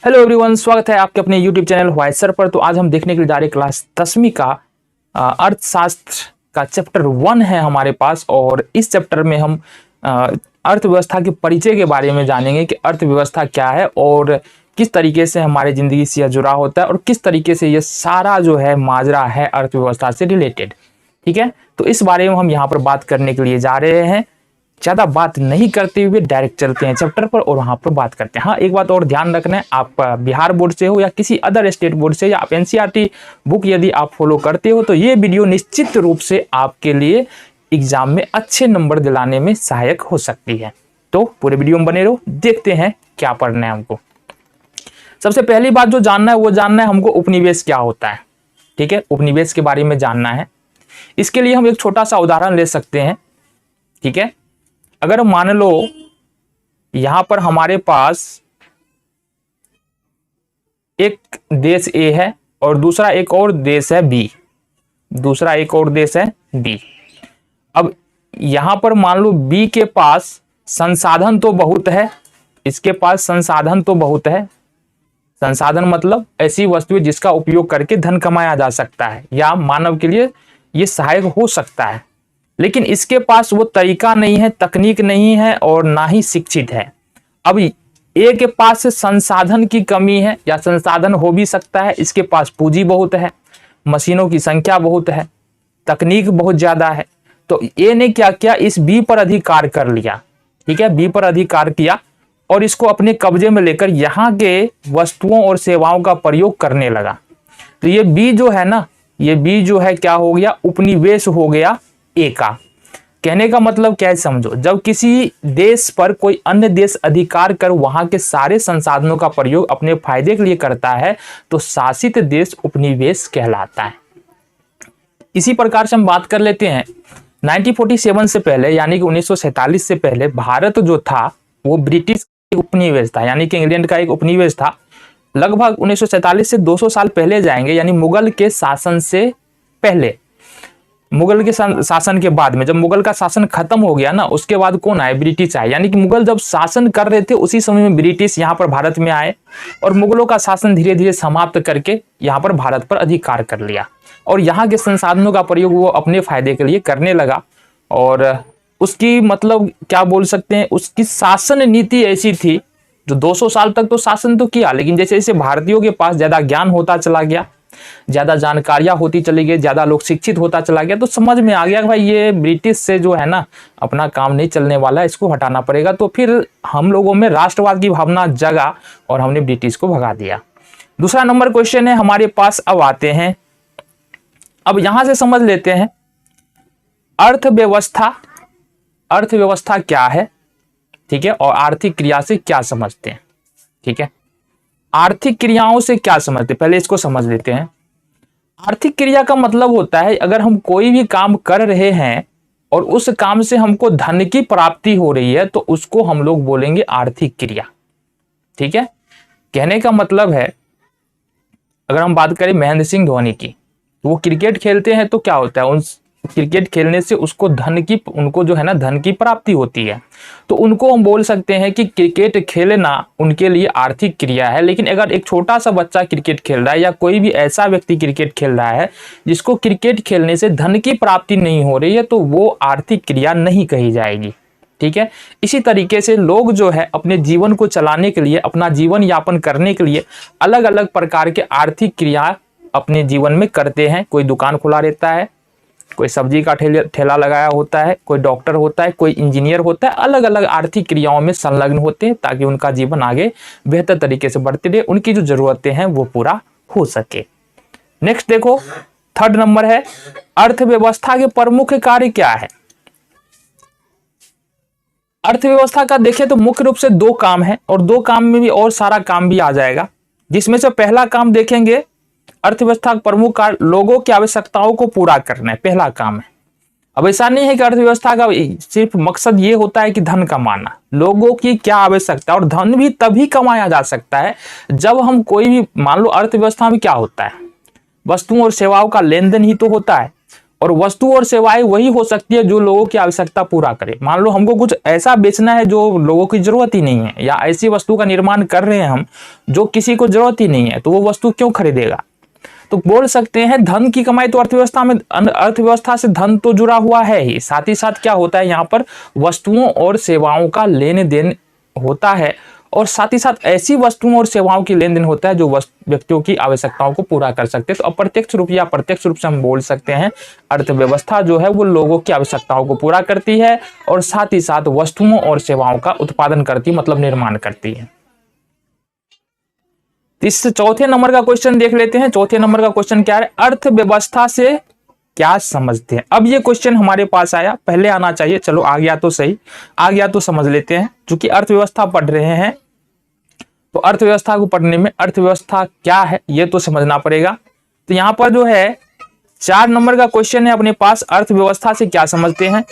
Hello everyone, स्वागत है आपके अपने यूट्यूब चैनल व्हाइट सर पर। तो आज हम देखने के लिए जा रहे क्लास 10वीं का अर्थशास्त्र का चैप्टर 1 है हमारे पास। और इस चैप्टर में हम अर्थव्यवस्था के परिचय के बारे में जानेंगे कि अर्थव्यवस्था क्या है और किस तरीके से हमारे ज़िंदगी से यह जुड़ा होता है और किस तरीके से ये सारा जो है माजरा है अर्थव्यवस्था से रिलेटेड। ठीक है, तो इस बारे में हम यहाँ पर बात करने के लिए जा रहे हैं। ज़्यादा बात नहीं करते हुए डायरेक्ट चलते हैं चैप्टर पर और वहाँ पर बात करते हैं। हाँ, एक बात और ध्यान रखना है, आप बिहार बोर्ड से हो या किसी अदर स्टेट बोर्ड से या आप एनसीईआरटी बुक यदि आप फॉलो करते हो तो ये वीडियो निश्चित रूप से आपके लिए एग्जाम में अच्छे नंबर दिलाने में सहायक हो सकती है। तो पूरे वीडियो में बने रहो, देखते हैं क्या पढ़ना है हमको। सबसे पहली बात जो जानना है वो जानना है हमको उपनिवेश क्या होता है। ठीक है, उपनिवेश के बारे में जानना है। इसके लिए हम एक छोटा सा उदाहरण ले सकते हैं। ठीक है, अगर मान लो यहां पर हमारे पास एक देश ए है और दूसरा एक और देश है बी, अब यहां पर मान लो बी के पास संसाधन तो बहुत है, इसके पास संसाधन तो बहुत है। संसाधन मतलब ऐसी वस्तु जिसका उपयोग करके धन कमाया जा सकता है या मानव के लिए यह सहायक हो सकता है, लेकिन इसके पास वो तरीका नहीं है, तकनीक नहीं है और ना ही शिक्षित है। अब ए के पास संसाधन की कमी है या संसाधन हो भी सकता है, इसके पास पूंजी बहुत है, मशीनों की संख्या बहुत है, तकनीक बहुत ज्यादा है। तो ए ने क्या किया, इस बी पर अधिकार कर लिया। ठीक है, बी पर अधिकार किया और इसको अपने कब्जे में लेकर यहाँ के वस्तुओं और सेवाओं का प्रयोग करने लगा। तो ये बी जो है ना, ये बी जो है क्या हो गया, उपनिवेश हो गया ए का। कहने का मतलब क्या है समझो, जब किसी देश पर कोई अन्य देश अधिकार कर वहां के सारे संसाधनों का प्रयोग अपने फायदे के लिए करता है तो शासित देश उपनिवेश कहलाता है। इसी प्रकार से हम बात कर लेते हैं 1947 से पहले यानी कि 1947 से पहले भारत जो था वो ब्रिटिश उपनिवेश था, यानी कि इंग्लैंड का एक उपनिवेश था। लगभग 1947 से 200 साल पहले जाएंगे, यानी मुगल के शासन से पहले। मुगल के शासन के बाद में जब मुगल का शासन खत्म हो गया ना, उसके बाद कौन आए, ब्रिटिश आए। यानी कि मुगल जब शासन कर रहे थे उसी समय में ब्रिटिश यहाँ पर भारत में आए और मुगलों का शासन धीरे धीरे समाप्त करके यहाँ पर भारत पर अधिकार कर लिया और यहाँ के संसाधनों का प्रयोग वो अपने फायदे के लिए करने लगा। और उसकी मतलब क्या बोल सकते हैं, उसकी शासन नीति ऐसी थी जो 200 साल तक तो शासन तो किया, लेकिन जैसे जैसे भारतीयों के पास ज्यादा ज्ञान होता चला गया, ज्यादा जानकारियां होती चली गई, ज्यादा लोग शिक्षित होता चला गया, तो समझ में आ गया कि भाई ये ब्रिटिश से जो है ना अपना काम नहीं चलने वाला, इसको हटाना पड़ेगा। तो फिर हम लोगों में राष्ट्रवाद की भावना जगा और हमने ब्रिटिश को भगा दिया। दूसरा नंबर क्वेश्चन है हमारे पास, अब आते हैं, अब यहां से समझ लेते हैं अर्थव्यवस्था। अर्थव्यवस्था क्या है, ठीक है, और आर्थिक क्रिया से क्या समझते हैं। ठीक है, आर्थिक क्रियाओं से क्या समझते हैं, पहले इसको समझ लेते हैं। आर्थिक क्रिया का मतलब होता है अगर हम कोई भी काम कर रहे हैं और उस काम से हमको धन की प्राप्ति हो रही है तो उसको हम लोग बोलेंगे आर्थिक क्रिया। ठीक है, कहने का मतलब है अगर हम बात करें महेंद्र सिंह धोनी की, तो वो क्रिकेट खेलते हैं तो क्या होता है, उन क्रिकेट खेलने से उनको जो है ना धन की प्राप्ति होती है, तो उनको हम बोल सकते हैं कि क्रिकेट खेलना उनके लिए आर्थिक क्रिया है। लेकिन अगर एक छोटा सा बच्चा क्रिकेट खेल रहा है या कोई भी ऐसा व्यक्ति क्रिकेट खेल रहा है जिसको क्रिकेट खेलने से धन की प्राप्ति नहीं हो रही है तो वो आर्थिक क्रिया नहीं कही जाएगी। ठीक है, इसी तरीके से लोग जो है अपने जीवन को चलाने के लिए, अपना जीवन यापन करने के लिए अलग अलग प्रकार के आर्थिक क्रिया अपने जीवन में करते हैं। कोई दुकान खुला रहता है, कोई सब्जी का ठेला लगाया होता है, कोई डॉक्टर होता है, कोई इंजीनियर होता है, अलग अलग आर्थिक क्रियाओं में संलग्न होते हैं ताकि उनका जीवन आगे बेहतर तरीके से बढ़ते रहे, उनकी जो जरूरतें हैं वो पूरा हो सके। नेक्स्ट देखो, थर्ड नंबर है अर्थव्यवस्था के प्रमुख कार्य क्या है। अर्थव्यवस्था का देखें तो मुख्य रूप से 2 काम है और 2 काम में भी और सारा काम भी आ जाएगा, जिसमें से पहला काम देखेंगे अर्थव्यवस्था का प्रमुख कार्य लोगों की आवश्यकताओं को पूरा करना है, पहला काम है। अब ऐसा नहीं है कि अर्थव्यवस्था का सिर्फ मकसद ये होता है कि धन कमाना, लोगों की क्या आवश्यकता, और धन भी तभी कमाया जा सकता है जब हम कोई भी, मान लो अर्थव्यवस्था में क्या होता है, वस्तुओं और सेवाओं का लेन देन ही तो होता है। और वस्तु और सेवाएं वही हो सकती है जो लोगों की आवश्यकता पूरा करे। मान लो हमको कुछ ऐसा बेचना है जो लोगों की जरूरत ही नहीं है, या ऐसी वस्तु का निर्माण कर रहे हैं हम जो किसी को जरूरत ही नहीं है, तो वो वस्तु क्यों खरीदेगा। तो बोल सकते हैं धन की कमाई तो अर्थव्यवस्था से धन तो जुड़ा हुआ है ही, साथ ही साथ क्या होता है यहाँ पर वस्तुओं और सेवाओं का लेन देन होता है, और साथ ही साथ ऐसी वस्तुओं और सेवाओं की लेन देन होता है जो व्यक्तियों की आवश्यकताओं को पूरा कर सकते हैं। तो अप्रत्यक्ष रूप या प्रत्यक्ष रूप से हम बोल सकते हैं अर्थव्यवस्था जो है वो लोगों की आवश्यकताओं को पूरा करती है और साथ ही साथ वस्तुओं और सेवाओं का उत्पादन करती है, मतलब निर्माण करती है। इस चौथे नंबर का क्वेश्चन देख लेते हैं। चौथे नंबर का क्वेश्चन क्या है, अर्थव्यवस्था से क्या समझते हैं। अब ये क्वेश्चन हमारे पास आया, पहले आना चाहिए, चलो आ गया तो सही, आ गया तो समझ लेते हैं। क्योंकि अर्थव्यवस्था पढ़ रहे हैं तो अर्थव्यवस्था को पढ़ने में अर्थव्यवस्था क्या है ये तो समझना पड़ेगा। तो यहाँ पर जो है 4 नंबर का क्वेश्चन है अपने पास, अर्थव्यवस्था से क्या समझते हैं।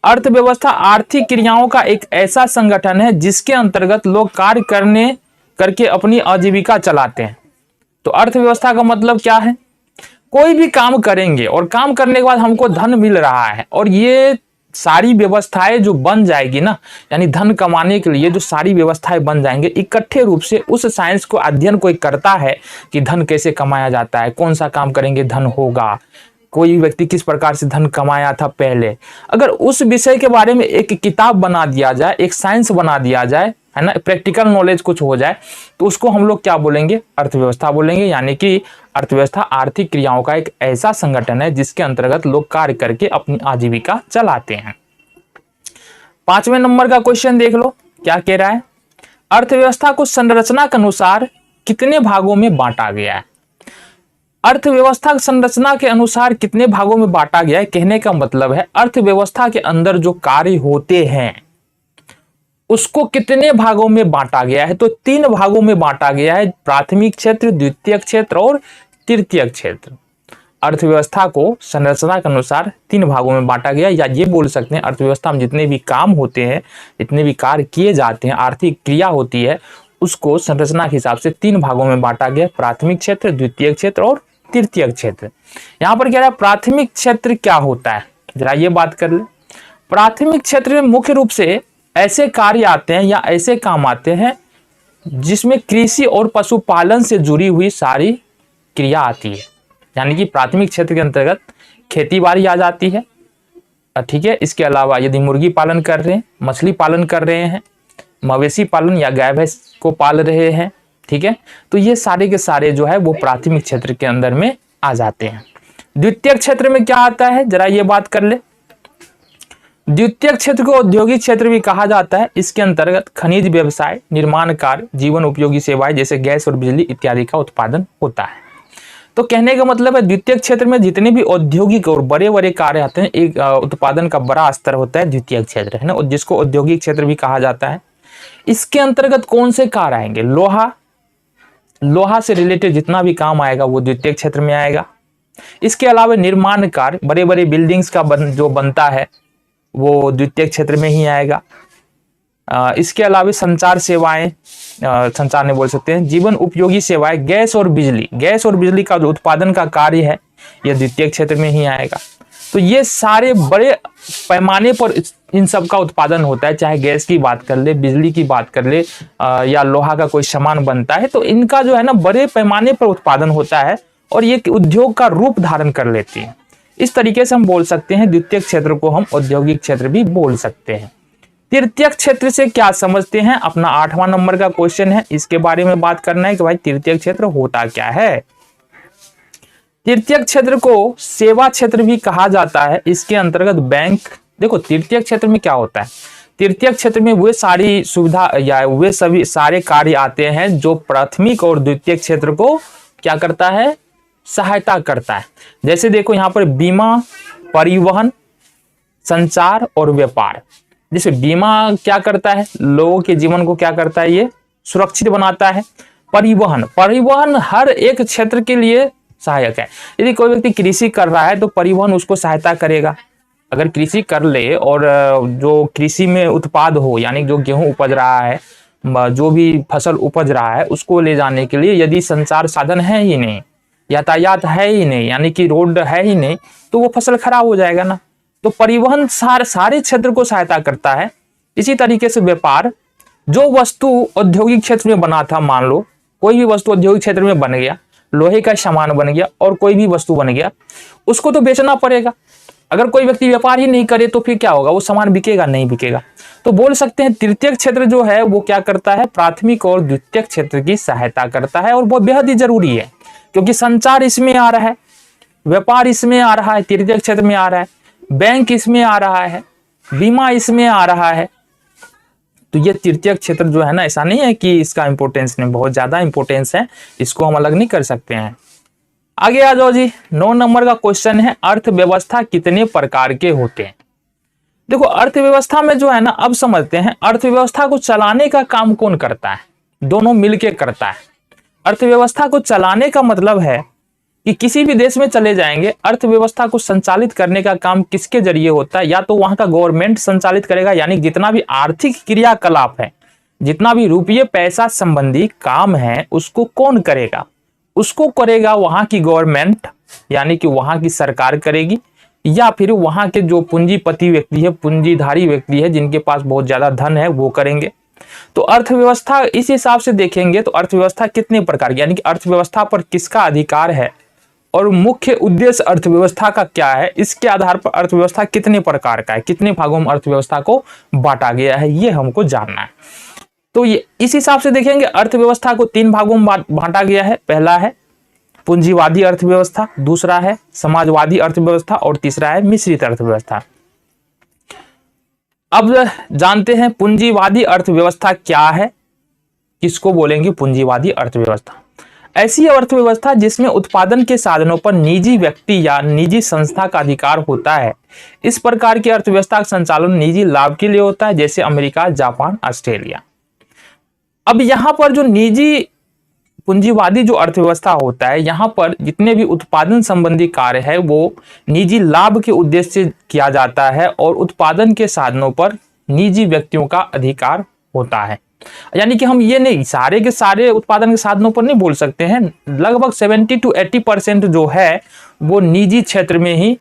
अर्थव्यवस्था आर्थिक क्रियाओं का एक ऐसा संगठन है जिसके अंतर्गत लोग कार्य करके अपनी आजीविका चलाते हैं। तो अर्थव्यवस्था का मतलब क्या है, कोई भी काम करेंगे और काम करने के बाद हमको धन मिल रहा है, और ये सारी व्यवस्थाएं जो बन जाएगी ना, यानी धन कमाने के लिए जो सारी व्यवस्थाएं बन जाएंगे इकट्ठे रूप से, उस साइंस को अध्ययन कोई करता है कि धन कैसे कमाया जाता है, कौन सा काम करेंगे धन होगा, कोई व्यक्ति किस प्रकार से धन कमाया था पहले, अगर उस विषय के बारे में एक किताब बना दिया जाए, एक साइंस बना दिया जाए, है ना, प्रैक्टिकल नॉलेज कुछ हो जाए, तो उसको हम लोग क्या बोलेंगे, अर्थव्यवस्था बोलेंगे। यानी कि अर्थव्यवस्था आर्थिक क्रियाओं का एक ऐसा संगठन है जिसके अंतर्गत लोग कार्य करके अपनी आजीविका चलाते हैं। 5वें नंबर का क्वेश्चन देख लो क्या कह रहा है, अर्थव्यवस्था को संरचना के अनुसार कितने भागों में बांटा गया है। अर्थव्यवस्था संरचना के अनुसार कितने भागों में बांटा गया है, कहने का मतलब है अर्थव्यवस्था के अंदर जो कार्य होते हैं उसको कितने भागों में बांटा गया है। तो 3 भागों में बांटा गया है, प्राथमिक क्षेत्र, द्वितीयक क्षेत्र और तृतीयक क्षेत्र। अर्थव्यवस्था को संरचना के अनुसार 3 भागों में बांटा गया, या ये बोल सकते हैं अर्थव्यवस्था में जितने भी काम होते हैं, जितने भी कार्य किए जाते हैं, आर्थिक क्रिया होती है, उसको संरचना के हिसाब से 3 भागों में बांटा गया, प्राथमिक क्षेत्र, द्वितीयक क्षेत्र और तृतीयक क्षेत्र। यहाँ पर क्या है, प्राथमिक क्षेत्र क्या होता है, जरा ये बात कर ले। प्राथमिक क्षेत्र में मुख्य रूप से ऐसे कार्य आते हैं या ऐसे काम आते हैं जिसमें कृषि और पशुपालन से जुड़ी हुई सारी क्रिया आती है। यानी कि प्राथमिक क्षेत्र के अंतर्गत खेती बाड़ी आ जाती है, ठीक है। इसके अलावा यदि मुर्गी पालन कर रहे हैं, मछली पालन कर रहे हैं, मवेशी पालन या गाय भैंस को पाल रहे हैं, ठीक है, तो ये सारे के सारे जो है वो प्राथमिक क्षेत्र के अंदर में आ जाते हैं। द्वितीयक क्षेत्र में क्या आता है, जरा ये बात कर ले। द्वितीयक क्षेत्र को औद्योगिक क्षेत्र भी कहा जाता है। इसके अंतर्गत खनिज व्यवसाय, निर्माण कार्य, जीवन उपयोगी सेवाएं जैसे गैस और बिजली इत्यादि का उत्पादन होता है। तो कहने का मतलब है द्वितीयक क्षेत्र में जितने भी औद्योगिक और बड़े बड़े कार्य आते हैं, एक उत्पादन का बड़ा स्तर होता है द्वितीयक क्षेत्र, है ना, जिसको औद्योगिक क्षेत्र भी कहा जाता है। इसके अंतर्गत कौन से कार्य आएंगे, लोहा से रिलेटेड जितना भी काम आएगा वो द्वितीयक क्षेत्र में आएगा। इसके अलावा निर्माण कार्य, बड़े बड़े बिल्डिंग्स का जो बनता है वो द्वितीयक क्षेत्र में ही आएगा। इसके अलावा संचार सेवाएं, संचार नहीं बोल सकते हैं, जीवन उपयोगी सेवाएं, गैस और बिजली का जो उत्पादन का कार्य है यह द्वितीयक क्षेत्र में ही आएगा। तो ये सारे बड़े पैमाने पर इन सब का उत्पादन होता है, चाहे गैस की बात कर ले, बिजली की बात कर ले, या लोहा का कोई सामान बनता है, तो इनका जो है ना बड़े पैमाने पर उत्पादन होता है और ये उद्योग का रूप धारण कर लेती है। इस तरीके से हम बोल सकते हैं द्वितीयक क्षेत्र को हम औद्योगिक क्षेत्र भी बोल सकते हैं। तृतीयक क्षेत्र से क्या समझते हैं, अपना 8वां नंबर का क्वेश्चन है, इसके बारे में बात करना है कि भाई तृतीयक क्षेत्र होता क्या है। तृतीयक क्षेत्र को सेवा क्षेत्र भी कहा जाता है। इसके अंतर्गत बैंक, देखो तृतीयक क्षेत्र में क्या होता है, तृतीयक क्षेत्र में वे सारी सुविधा या वे सभी सारे कार्य आते हैं जो प्राथमिक और द्वितीयक क्षेत्र को क्या करता है, सहायता करता है। जैसे देखो यहाँ पर बीमा, परिवहन, संचार और व्यापार। जैसे बीमा क्या करता है, लोगों के जीवन को क्या करता है, ये सुरक्षित बनाता है। परिवहन हर एक क्षेत्र के लिए सहायक है। यदि कोई व्यक्ति कृषि कर रहा है तो परिवहन उसको सहायता करेगा। अगर कृषि कर ले और जो कृषि में उत्पाद हो, यानी जो गेहूं उपज रहा है, जो भी फसल उपज रहा है, उसको ले जाने के लिए यदि संचार साधन है ही नहीं, यातायात है ही नहीं, यानी कि रोड है ही नहीं, तो वो फसल खराब हो जाएगा ना। तो परिवहन सारे क्षेत्र को सहायता करता है। इसी तरीके से व्यापार, जो वस्तु औद्योगिक क्षेत्र में बना था, मान लो कोई भी वस्तु औद्योगिक क्षेत्र में बन गया, लोहे का सामान बन गया और कोई भी वस्तु बन गया, उसको तो बेचना पड़ेगा। अगर कोई व्यक्ति व्यापार ही नहीं करे तो फिर क्या होगा, वो सामान बिकेगा नहीं बिकेगा। तो बोल सकते हैं तृतीयक क्षेत्र जो है वो क्या करता है, प्राथमिक और द्वितीयक क्षेत्र की सहायता करता है। और वो बेहद ही जरूरी है, क्योंकि संचार इसमें आ रहा है, व्यापार इसमें आ रहा है, तृतीयक क्षेत्र में आ रहा है, बैंक इसमें आ रहा है, बीमा इसमें आ रहा है। तो ये तृतीयक क्षेत्र जो है ना, ऐसा नहीं है कि इसका इंपॉर्टेंस नहीं, बहुत ज्यादा इंपॉर्टेंस है, इसको हम अलग नहीं कर सकते हैं। आगे आ जाओ जी, 9 नंबर का क्वेश्चन है, अर्थव्यवस्था कितने प्रकार के होते हैं। देखो अर्थव्यवस्था में जो है ना, अब समझते हैं अर्थव्यवस्था को चलाने का काम कौन करता है, दोनों मिलके करता है। अर्थव्यवस्था को चलाने का मतलब है कि किसी भी देश में चले जाएंगे, अर्थव्यवस्था को संचालित करने का काम किसके जरिए होता है, या तो वहां का गवर्नमेंट संचालित करेगा, यानी जितना भी आर्थिक क्रियाकलाप है, जितना भी रुपये पैसा संबंधी काम है, उसको कौन करेगा, उसको करेगा वहां की गवर्नमेंट, यानी कि वहां की सरकार करेगी, या फिर वहां के जो पूंजीपति व्यक्ति है, पूंजीधारी व्यक्ति है, जिनके पास बहुत ज्यादा धन है, वो करेंगे। तो अर्थव्यवस्था इस हिसाब से देखेंगे तो अर्थव्यवस्था कितने प्रकार की, यानी कि अर्थव्यवस्था पर किसका अधिकार है और मुख्य उद्देश्य अर्थव्यवस्था का क्या है, इसके आधार पर अर्थव्यवस्था कितने प्रकार का है, कितने भागों में अर्थव्यवस्था को बांटा गया है, ये हमको जानना है। तो ये इस हिसाब से देखेंगे, अर्थव्यवस्था को 3 भागों में बांटा गया है। पहला है पूंजीवादी अर्थव्यवस्था, दूसरा है समाजवादी अर्थव्यवस्था और तीसरा है मिश्रित अर्थव्यवस्था। अब जानते हैं पूंजीवादी अर्थव्यवस्था क्या है, किसको बोलेंगे पूंजीवादी अर्थव्यवस्था। ऐसी अर्थव्यवस्था जिसमें उत्पादन के साधनों पर निजी व्यक्ति या निजी संस्था का अधिकार होता है। इस प्रकार की अर्थव्यवस्था का संचालन निजी लाभ के लिए होता है, जैसे अमेरिका, जापान, ऑस्ट्रेलिया। अब यहां पर जो निजी पूंजीवादी जो अर्थव्यवस्था होता है, यहां पर जितने भी उत्पादन संबंधी कार्य है वो निजी लाभ के उद्देश्य से किया जाता है और उत्पादन के साधनों पर निजी व्यक्तियों का अधिकार होता है। यानी कि हम ये नहीं सारे के सारे उत्पादन के साधनों पर नहीं बोल सकते हैं, लगभग 70 to 80% जो है वो निजी क्षेत्र में ही,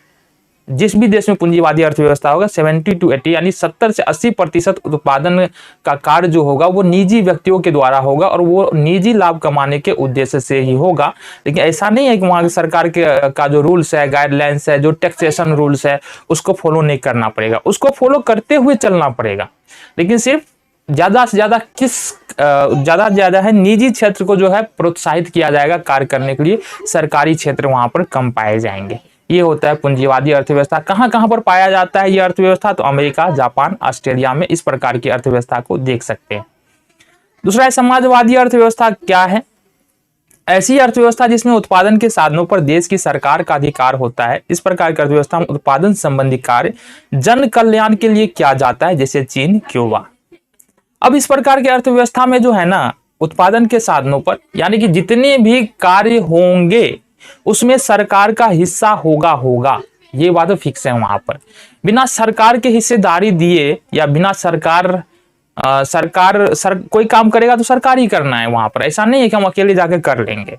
जिस भी देश में पूंजीवादी अर्थव्यवस्था होगा 70 to 80 यानी 70 से 80% उत्पादन का कार्य जो होगा वो निजी व्यक्तियों के द्वारा होगा और वो निजी लाभ कमाने के उद्देश्य से ही होगा। लेकिन ऐसा नहीं है कि वहां की सरकार का जो रूल्स है, गाइडलाइंस है, जो टैक्सेशन रूल्स है, उसको फॉलो नहीं करना पड़ेगा, उसको फॉलो करते हुए चलना पड़ेगा। लेकिन सिर्फ ज्यादा से ज्यादा है निजी क्षेत्र को जो है प्रोत्साहित किया जाएगा कार्य करने के लिए, सरकारी क्षेत्र वहां पर कम पाए जाएंगे। ये होता है पूंजीवादी अर्थव्यवस्था। कहां कहां पर पाया जाता है ये अर्थव्यवस्था, तो अमेरिका, जापान, ऑस्ट्रेलिया में इस प्रकार की अर्थव्यवस्था को देख सकते हैं। दूसरा है समाजवादी अर्थव्यवस्था क्या है, ऐसी अर्थव्यवस्था जिसमें उत्पादन के साधनों पर देश की सरकार का अधिकार होता है। इस प्रकार की अर्थव्यवस्था में उत्पादन संबंधी कार्य जन कल्याण के लिए किया जाता है, जैसे चीन, क्यूबा। अब इस प्रकार की अर्थव्यवस्था में जो है ना, उत्पादन के साधनों पर यानी कि जितने भी कार्य होंगे उसमें सरकार का हिस्सा होगा, ये बात फिक्स है। वहां पर बिना सरकार के हिस्सेदारी दिए या बिना कोई काम करेगा तो सरकार ही करना है वहां पर, ऐसा नहीं है कि हम अकेले जाके कर लेंगे,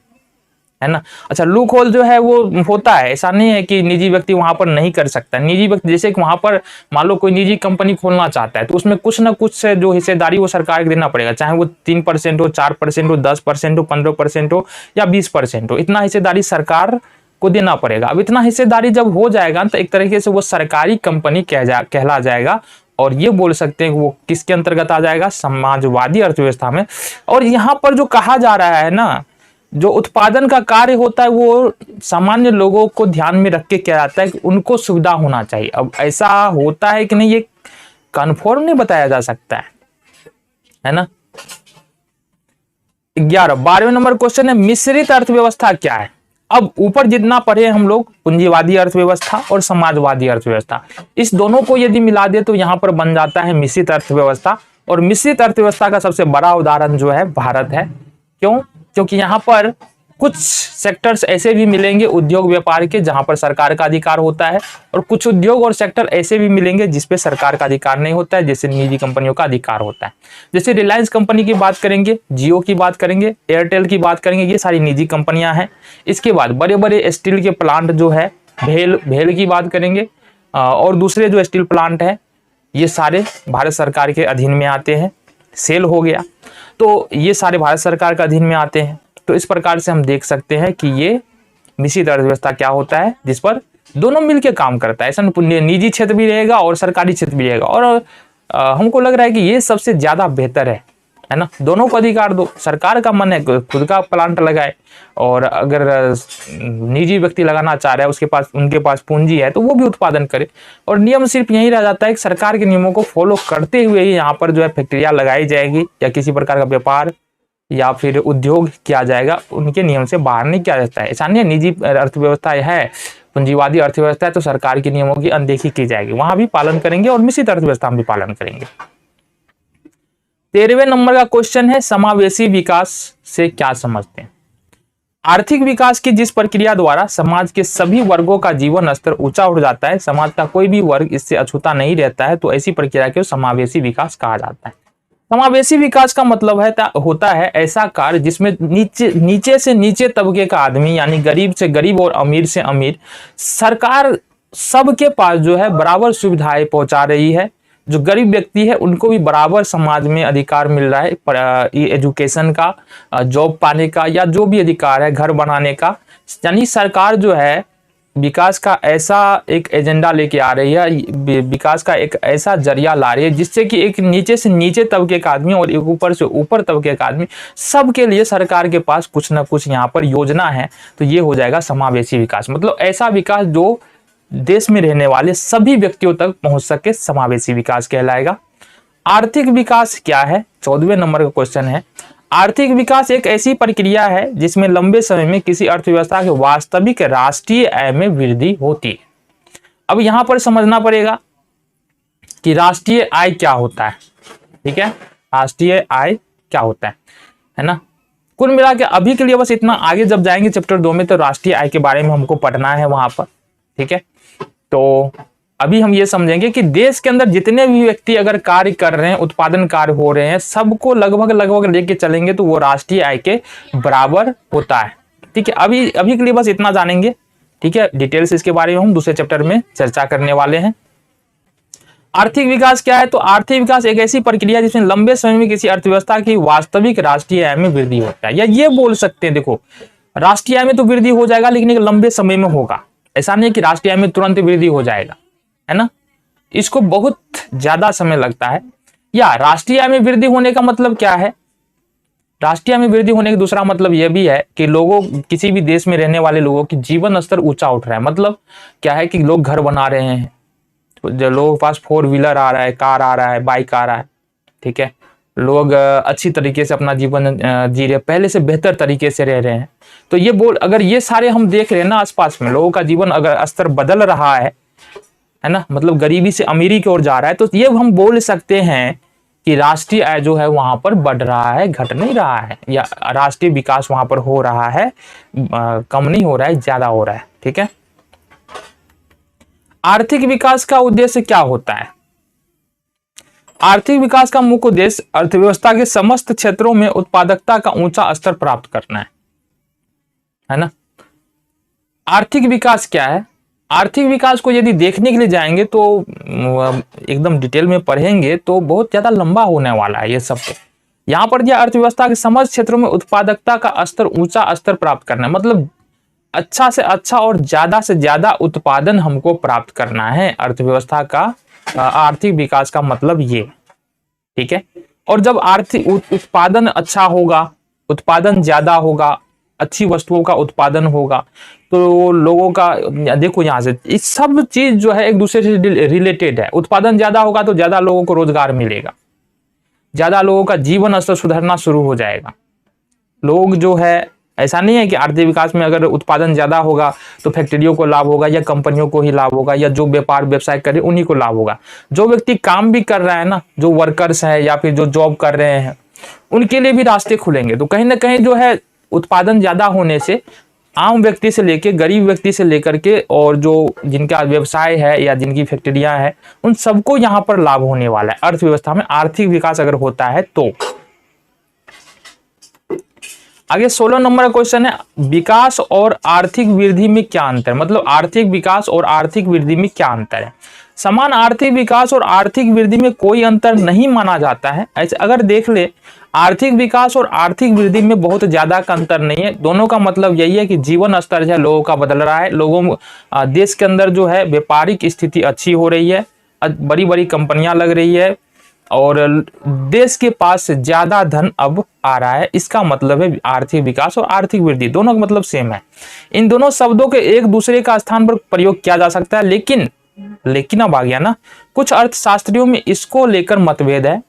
है ना। अच्छा, लूप होल जो है वो होता है, ऐसा नहीं है कि निजी व्यक्ति वहां पर नहीं कर सकता। निजी व्यक्ति जैसे कि वहां पर मान लो कोई निजी कंपनी खोलना चाहता है तो उसमें कुछ ना कुछ जो हिस्सेदारी वो सरकार को देना पड़ेगा, चाहे वो 3% हो, 4% हो, 10% हो, 15% हो या 20% हो, इतना हिस्सेदारी सरकार को देना पड़ेगा। अब इतना हिस्सेदारी जब हो जाएगा तो एक तरीके से वो सरकारी कंपनी कहला जाएगा और ये बोल सकते हैं कि वो किसके अंतर्गत आ जाएगा, समाजवादी अर्थव्यवस्था में। और यहाँ पर जो कहा जा रहा है ना, जो उत्पादन का कार्य होता है वो सामान्य लोगों को ध्यान में रख के किया जाता है कि उनको सुविधा होना चाहिए। अब ऐसा होता है कि नहीं ये कन्फर्म नहीं बताया जा सकता है ना। 12वें नंबर क्वेश्चन है मिश्रित अर्थव्यवस्था क्या है। अब ऊपर जितना पढ़े हम लोग पूंजीवादी अर्थव्यवस्था और समाजवादी अर्थव्यवस्था, इस दोनों को यदि मिला दे तो यहां पर बन जाता है मिश्रित अर्थव्यवस्था। और मिश्रित अर्थव्यवस्था का सबसे बड़ा उदाहरण जो है भारत है। क्यों? क्योंकि यहाँ पर कुछ सेक्टर्स ऐसे भी मिलेंगे उद्योग व्यापार के जहां पर सरकार का अधिकार होता है, और कुछ उद्योग और सेक्टर ऐसे भी मिलेंगे जिसपे सरकार का अधिकार नहीं होता है, जैसे निजी कंपनियों का अधिकार होता है। जैसे रिलायंस कंपनी की बात करेंगे, जियो की बात करेंगे, एयरटेल की बात करेंगे, ये सारी निजी कंपनियां हैं। इसके बाद बड़े बड़े स्टील के प्लांट जो है, भेल की बात करेंगे, और दूसरे जो स्टील प्लांट है, ये सारे भारत सरकार के अधीन में आते हैं। सेल हो गया, तो ये सारे भारत सरकार के अधीन में आते हैं। तो इस प्रकार से हम देख सकते हैं कि ये मिश्रित अर्थव्यवस्था क्या होता है, जिस पर दोनों मिलकर काम करता है। ऐसा निजी क्षेत्र भी रहेगा और सरकारी क्षेत्र भी रहेगा, और हमको लग रहा है कि ये सबसे ज्यादा बेहतर है ना। दोनों को अधिकार दो, सरकार का मन है खुद का प्लांट लगाए, और अगर निजी व्यक्ति लगाना चाह रहा है, उनके पास पूंजी है, तो वो भी उत्पादन करे। और नियम सिर्फ यही रह जाता है कि सरकार के नियमों को फॉलो करते हुए ही यहाँ पर जो है फैक्ट्रियां लगाई जाएगी, या किसी प्रकार का व्यापार या फिर उद्योग किया जाएगा, उनके नियम से बाहर नहीं किया जाता है। ऐसा नहीं है निजी अर्थव्यवस्था है, पूंजीवादी अर्थव्यवस्था है, तो सरकार के नियमों की अनदेखी की जाएगी, वहां भी पालन करेंगे, और मिश्रित अर्थव्यवस्था में भी पालन करेंगे। 13वें नंबर का क्वेश्चन है, समावेशी विकास से क्या समझते हैं? आर्थिक विकास की जिस प्रक्रिया द्वारा समाज के सभी वर्गों का जीवन स्तर ऊंचा उठ जाता है, समाज का कोई भी वर्ग इससे अछूता नहीं रहता है, तो ऐसी प्रक्रिया को समावेशी विकास कहा जाता है। समावेशी विकास का मतलब होता है ऐसा कार्य जिसमें नीचे से नीचे तबके का आदमी, यानी गरीब से गरीब और अमीर से अमीर, सरकार सबके पास जो है बराबर सुविधाएं पहुंचा रही है। जो गरीब व्यक्ति है उनको भी बराबर समाज में अधिकार मिल रहा है, एजुकेशन का, जॉब पाने का, या जो भी अधिकार है, घर बनाने का। यानी सरकार जो है विकास का ऐसा एक एजेंडा लेके आ रही है, विकास का एक ऐसा जरिया ला रही है जिससे कि एक नीचे से नीचे तबके का आदमी और एक ऊपर से ऊपर तबके का आदमी, सबके लिए सरकार के पास कुछ ना कुछ यहाँ पर योजना है। तो ये हो जाएगा समावेशी विकास, मतलब ऐसा विकास जो देश में रहने वाले सभी व्यक्तियों तक पहुंच सके, समावेशी विकास कहलाएगा। आर्थिक विकास क्या है? 14वें नंबर का क्वेश्चन है। आर्थिक विकास एक ऐसी प्रक्रिया है जिसमें लंबे समय में किसी अर्थव्यवस्था के वास्तविक राष्ट्रीय आय में वृद्धि होती है। अब यहां पर समझना पड़ेगा कि राष्ट्रीय आय क्या होता है, ठीक है, राष्ट्रीय आय क्या होता है ना। कुल मिला के अभी के लिए बस इतना, आगे जब जाएंगे चैप्टर 2 में तो राष्ट्रीय आय के बारे में हमको पढ़ना है वहां पर, ठीक है। तो अभी हम ये समझेंगे कि देश के अंदर जितने भी व्यक्ति अगर कार्य कर रहे हैं, उत्पादन कार्य हो रहे हैं, सबको लगभग लेके चलेंगे तो वो राष्ट्रीय आय के बराबर होता है, ठीक है। अभी के लिए बस इतना जानेंगे, ठीक है। डिटेल्स इसके बारे में हम दूसरे चैप्टर में चर्चा करने वाले हैं। आर्थिक विकास क्या है? तो आर्थिक विकास एक ऐसी प्रक्रिया जिसमें लंबे समय में किसी अर्थव्यवस्था की वास्तविक राष्ट्रीय आय में वृद्धि होता है, या ये बोल सकते हैं, देखो राष्ट्रीय आय में तो वृद्धि हो जाएगा लेकिन एक लंबे समय में होगा। ऐसा नहीं है कि राष्ट्रीय आय में तुरंत वृद्धि हो जाएगा, है ना, इसको बहुत ज्यादा समय लगता है। या राष्ट्रीय आय में वृद्धि होने का मतलब क्या है? राष्ट्रीय आय में वृद्धि होने का दूसरा मतलब यह भी है कि किसी भी देश में रहने वाले लोगों की जीवन स्तर ऊंचा उठ रहा है। मतलब क्या है कि लोग घर बना रहे हैं, जो लोगों के पास 4 व्हीलर आ रहा है, कार आ रहा है, बाइक आ रहा है, ठीक है, लोग अच्छी तरीके से अपना जीवन जी रहे, पहले से बेहतर तरीके से रह रहे हैं। तो अगर ये सारे हम देख रहे हैं ना आसपास में, लोगों का जीवन अगर स्तर बदल रहा है ना, मतलब गरीबी से अमीरी की ओर जा रहा है, तो ये हम बोल सकते हैं कि राष्ट्रीय आय जो है वहां पर बढ़ रहा है, घट नहीं रहा है, या राष्ट्रीय विकास वहां पर हो रहा है, कम नहीं हो रहा है, ज्यादा हो रहा है, ठीक है। आर्थिक विकास का उद्देश्य क्या होता है? आर्थिक विकास का मुख्य उद्देश्य अर्थव्यवस्था के समस्त क्षेत्रों में उत्पादकता का ऊंचा स्तर प्राप्त करना है ना। आर्थिक विकास क्या है? आर्थिक विकास को यदि देखने के लिए जाएंगे तो एकदम डिटेल में पढ़ेंगे तो बहुत ज्यादा लंबा होने वाला है ये सब। यहाँ पर यह अर्थव्यवस्था के समस्त क्षेत्रों में उत्पादकता का स्तर, ऊंचा स्तर प्राप्त करना है, मतलब अच्छा से अच्छा और ज्यादा से ज्यादा उत्पादन हमको प्राप्त करना है। अर्थव्यवस्था का आर्थिक विकास का मतलब ये, ठीक है। और जब आर्थिक उत्पादन अच्छा होगा, उत्पादन ज्यादा होगा, अच्छी वस्तुओं का उत्पादन होगा, तो लोगों का, देखो यहाँ से इस सब चीज जो है एक दूसरे से रिलेटेड है। उत्पादन ज्यादा होगा तो ज्यादा लोगों को रोजगार मिलेगा, ज्यादा लोगों का जीवन स्तर सुधरना शुरू हो जाएगा। लोग जो है, ऐसा नहीं है कि आर्थिक विकास में अगर उत्पादन ज्यादा होगा तो फैक्ट्रियों को लाभ होगा या कंपनियों को ही लाभ होगा, या जो व्यापार व्यवसाय करे उन्हीं को लाभ होगा। जो व्यक्ति काम भी कर रहा है ना, जो वर्कर्स है या फिर जो जॉब कर रहे हैं, उनके लिए भी रास्ते खुलेंगे। तो कहीं ना कहीं जो है उत्पादन ज्यादा होने से आम व्यक्ति से लेके गरीब व्यक्ति से लेकर के और जो जिनका व्यवसाय है या जिनकी फैक्ट्रियां हैं उन सबको यहाँ पर लाभ होने वाला है। अर्थव्यवस्था में आर्थिक विकास अगर होता है तो। आगे 16 नंबर का क्वेश्चन है, विकास और आर्थिक वृद्धि में क्या अंतर है? मतलब आर्थिक विकास और आर्थिक वृद्धि में क्या अंतर है? समान आर्थिक विकास और आर्थिक वृद्धि में कोई अंतर नहीं माना जाता है। ऐसे अगर देख ले, आर्थिक विकास और आर्थिक वृद्धि में बहुत ज्यादा का अंतर नहीं है। दोनों का मतलब यही है कि जीवन स्तर जो है लोगों का बदल रहा है, लोगों देश के अंदर जो है व्यापारिक स्थिति अच्छी हो रही है, बड़ी बड़ी कंपनियां लग रही है और देश के पास ज्यादा धन अब आ रहा है। इसका मतलब है आर्थिक विकास और आर्थिक वृद्धि, दोनों का मतलब सेम है। इन दोनों शब्दों के एक दूसरे का स्थान पर प्रयोग किया जा सकता है, लेकिन अब आ गया ना, कुछ अर्थशास्त्रियों में इसको लेकर मतभेद है।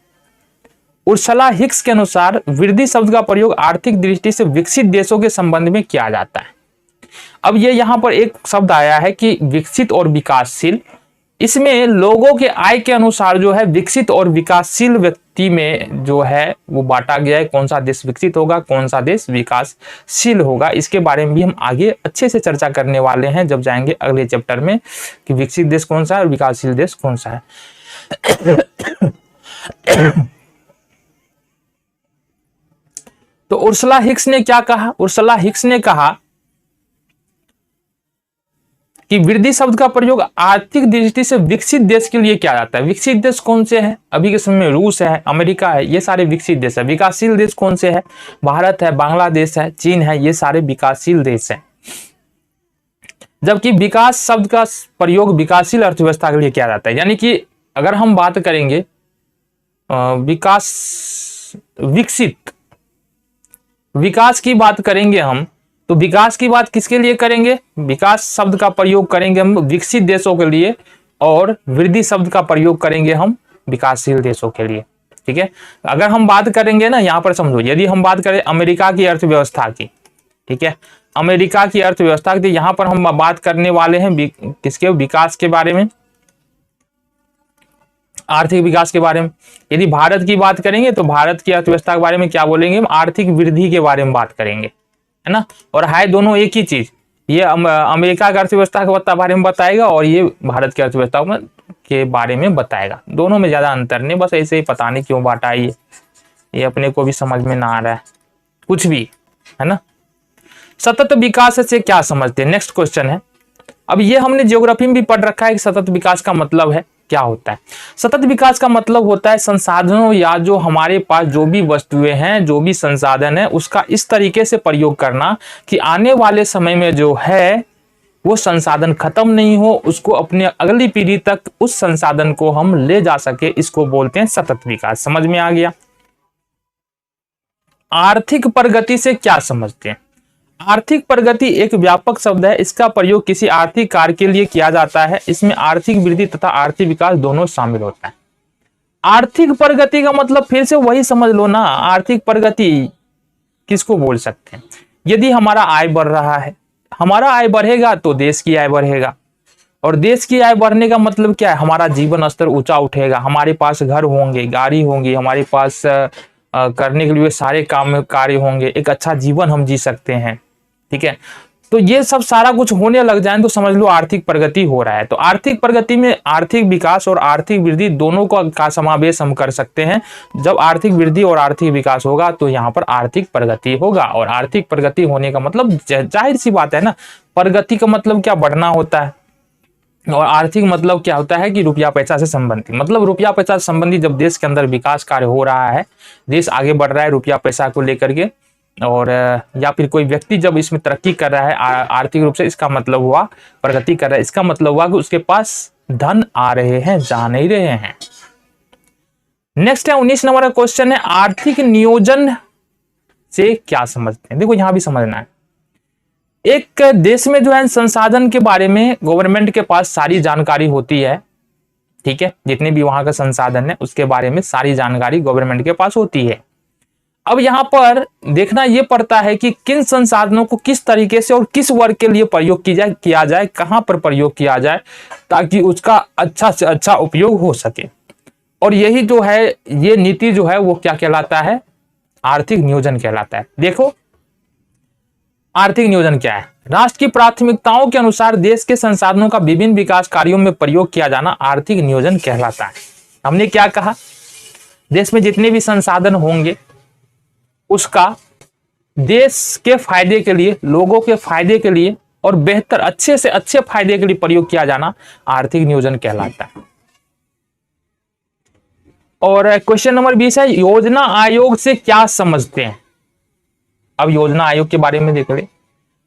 उर्सुला हिक्स के अनुसार वृद्धि शब्द का प्रयोग आर्थिक दृष्टि से विकसित देशों के संबंध में किया जाता है। अब ये यहाँ पर एक शब्द आया है कि विकसित और विकासशील, इसमें लोगों के आय के अनुसार जो है विकसित और विकासशील व्यक्ति में जो है वो बांटा गया है। कौन सा देश विकसित होगा, कौन सा देश विकासशील होगा, इसके बारे में भी हम आगे अच्छे से चर्चा करने वाले हैं जब जाएंगे अगले चैप्टर में कि विकसित देश कौन सा है और विकासशील देश कौन सा है। तो उर्सुला हिक्स ने क्या कहा? उर्सुला हिक्स ने कहा कि वृद्धि शब्द का प्रयोग आर्थिक दृष्टि से विकसित देश के लिए किया जाता है। विकसित देश कौन से हैं? अभी के समय में रूस है, अमेरिका है, ये सारे विकसित देश है। विकासशील देश कौन से है? भारत है, बांग्लादेश है, चीन है, ये सारे विकासशील देश हैं। जबकि विकास शब्द का प्रयोग विकासशील अर्थव्यवस्था के लिए किया जाता है। यानी कि अगर हम बात करेंगे विकास की बात करेंगे हम, तो विकास की बात किसके लिए करेंगे? विकास शब्द का प्रयोग करेंगे हम विकसित देशों के लिए और वृद्धि शब्द का प्रयोग करेंगे हम विकासशील देशों के लिए। ठीक है, अगर हम बात करेंगे ना, यहां पर समझो, यदि हम बात करें अमेरिका की अर्थव्यवस्था की, ठीक है, अमेरिका की अर्थव्यवस्था की, यहां पर हम बात करने वाले हैं किसके? विकास के बारे में, आर्थिक विकास के बारे में। यदि भारत की बात करेंगे तो भारत की अर्थव्यवस्था के बारे में क्या बोलेंगे? हम आर्थिक वृद्धि के बारे में बात करेंगे, है ना। और है दोनों एक ही चीज, ये अमेरिका की अर्थव्यवस्था के बारे में बताएगा और ये भारत की अर्थव्यवस्था के बारे में बताएगा। दोनों में ज्यादा अंतर नहीं, बस ऐसे ही पता नहीं क्यों बांटा है ये अपने को भी समझ में ना आ रहा है कुछ भी, है ना। सतत विकास से क्या समझते हैं? नेक्स्ट क्वेश्चन है। अब ये हमने ज्योग्राफी में भी पढ़ रखा है कि सतत विकास का मतलब है क्या होता है। सतत विकास का मतलब होता है संसाधनों या जो हमारे पास जो भी वस्तुएं हैं, जो भी संसाधन है, उसका इस तरीके से प्रयोग करना कि आने वाले समय में जो है वो संसाधन खत्म नहीं हो, उसको अपने अगली पीढ़ी तक उस संसाधन को हम ले जा सके, इसको बोलते हैं सतत विकास। समझ में आ गया। आर्थिक प्रगति से क्या समझते हैं? आर्थिक प्रगति एक व्यापक शब्द है, इसका प्रयोग किसी आर्थिक कार्य के लिए किया जाता है। इसमें आर्थिक वृद्धि तथा आर्थिक विकास दोनों शामिल होता है। आर्थिक प्रगति का मतलब फिर से वही समझ लो ना, आर्थिक प्रगति किसको बोल सकते हैं? यदि हमारा आय बढ़ रहा है, हमारा आय बढ़ेगा तो देश की आय बढ़ेगा, और देश की आय बढ़ने का मतलब क्या है? हमारा जीवन स्तर ऊंचा उठेगा, हमारे पास घर होंगे, गाड़ी होंगी, हमारे पास करने के लिए सारे काम कार्य होंगे, एक अच्छा जीवन हम जी सकते हैं। ठीक है, तो ये सब सारा कुछ होने लग जाए तो समझ लो आर्थिक प्रगति हो रहा है। तो आर्थिक प्रगति में आर्थिक विकास और आर्थिक वृद्धि दोनों का समावेश हम कर सकते हैं। जब आर्थिक वृद्धि और आर्थिक विकास होगा तो यहाँ पर आर्थिक प्रगति होगा, और आर्थिक प्रगति होने का मतलब जाहिर सी बात है ना, प्रगति का मतलब क्या? बढ़ना होता है, और आर्थिक मतलब क्या होता है कि रुपया पैसा से संबंधित। मतलब रुपया पैसा से संबंधित जब देश के अंदर विकास कार्य हो रहा है, देश आगे बढ़ रहा है रुपया पैसा को लेकर के, और या फिर कोई व्यक्ति जब इसमें तरक्की कर रहा है आर्थिक रूप से, इसका मतलब हुआ प्रगति कर रहा है, इसका मतलब हुआ कि उसके पास धन आ रहे हैं, जा नहीं रहे हैं। नेक्स्ट है 19 नंबर का क्वेश्चन है, आर्थिक नियोजन से क्या समझते हैं? देखो यहां भी समझना है, एक देश में जो है संसाधन के बारे में गवर्नमेंट के पास सारी जानकारी होती है। ठीक है, जितने भी वहां का संसाधन है उसके बारे में सारी जानकारी गवर्नमेंट के पास होती है। अब यहां पर देखना यह पड़ता है कि किन संसाधनों को किस तरीके से और किस वर्ग के लिए प्रयोग किया जाए, कहां पर प्रयोग किया जाए, ताकि उसका अच्छा से अच्छा उपयोग हो सके। और यही जो है, ये नीति जो है वो क्या कहलाता है? आर्थिक नियोजन कहलाता है। देखो आर्थिक नियोजन क्या है? राष्ट्र की प्राथमिकताओं के अनुसार देश के संसाधनों का विभिन्न विकास कार्यों में प्रयोग किया जाना आर्थिक नियोजन कहलाता है। हमने क्या कहा? देश में जितने भी संसाधन होंगे उसका देश के फायदे के लिए, लोगों के फायदे के लिए और बेहतर अच्छे से अच्छे फायदे के लिए प्रयोग किया जाना आर्थिक नियोजन कहलाता है। और क्वेश्चन नंबर 20 है, योजना आयोग से क्या समझते हैं? अब योजना आयोग के बारे में देख ले।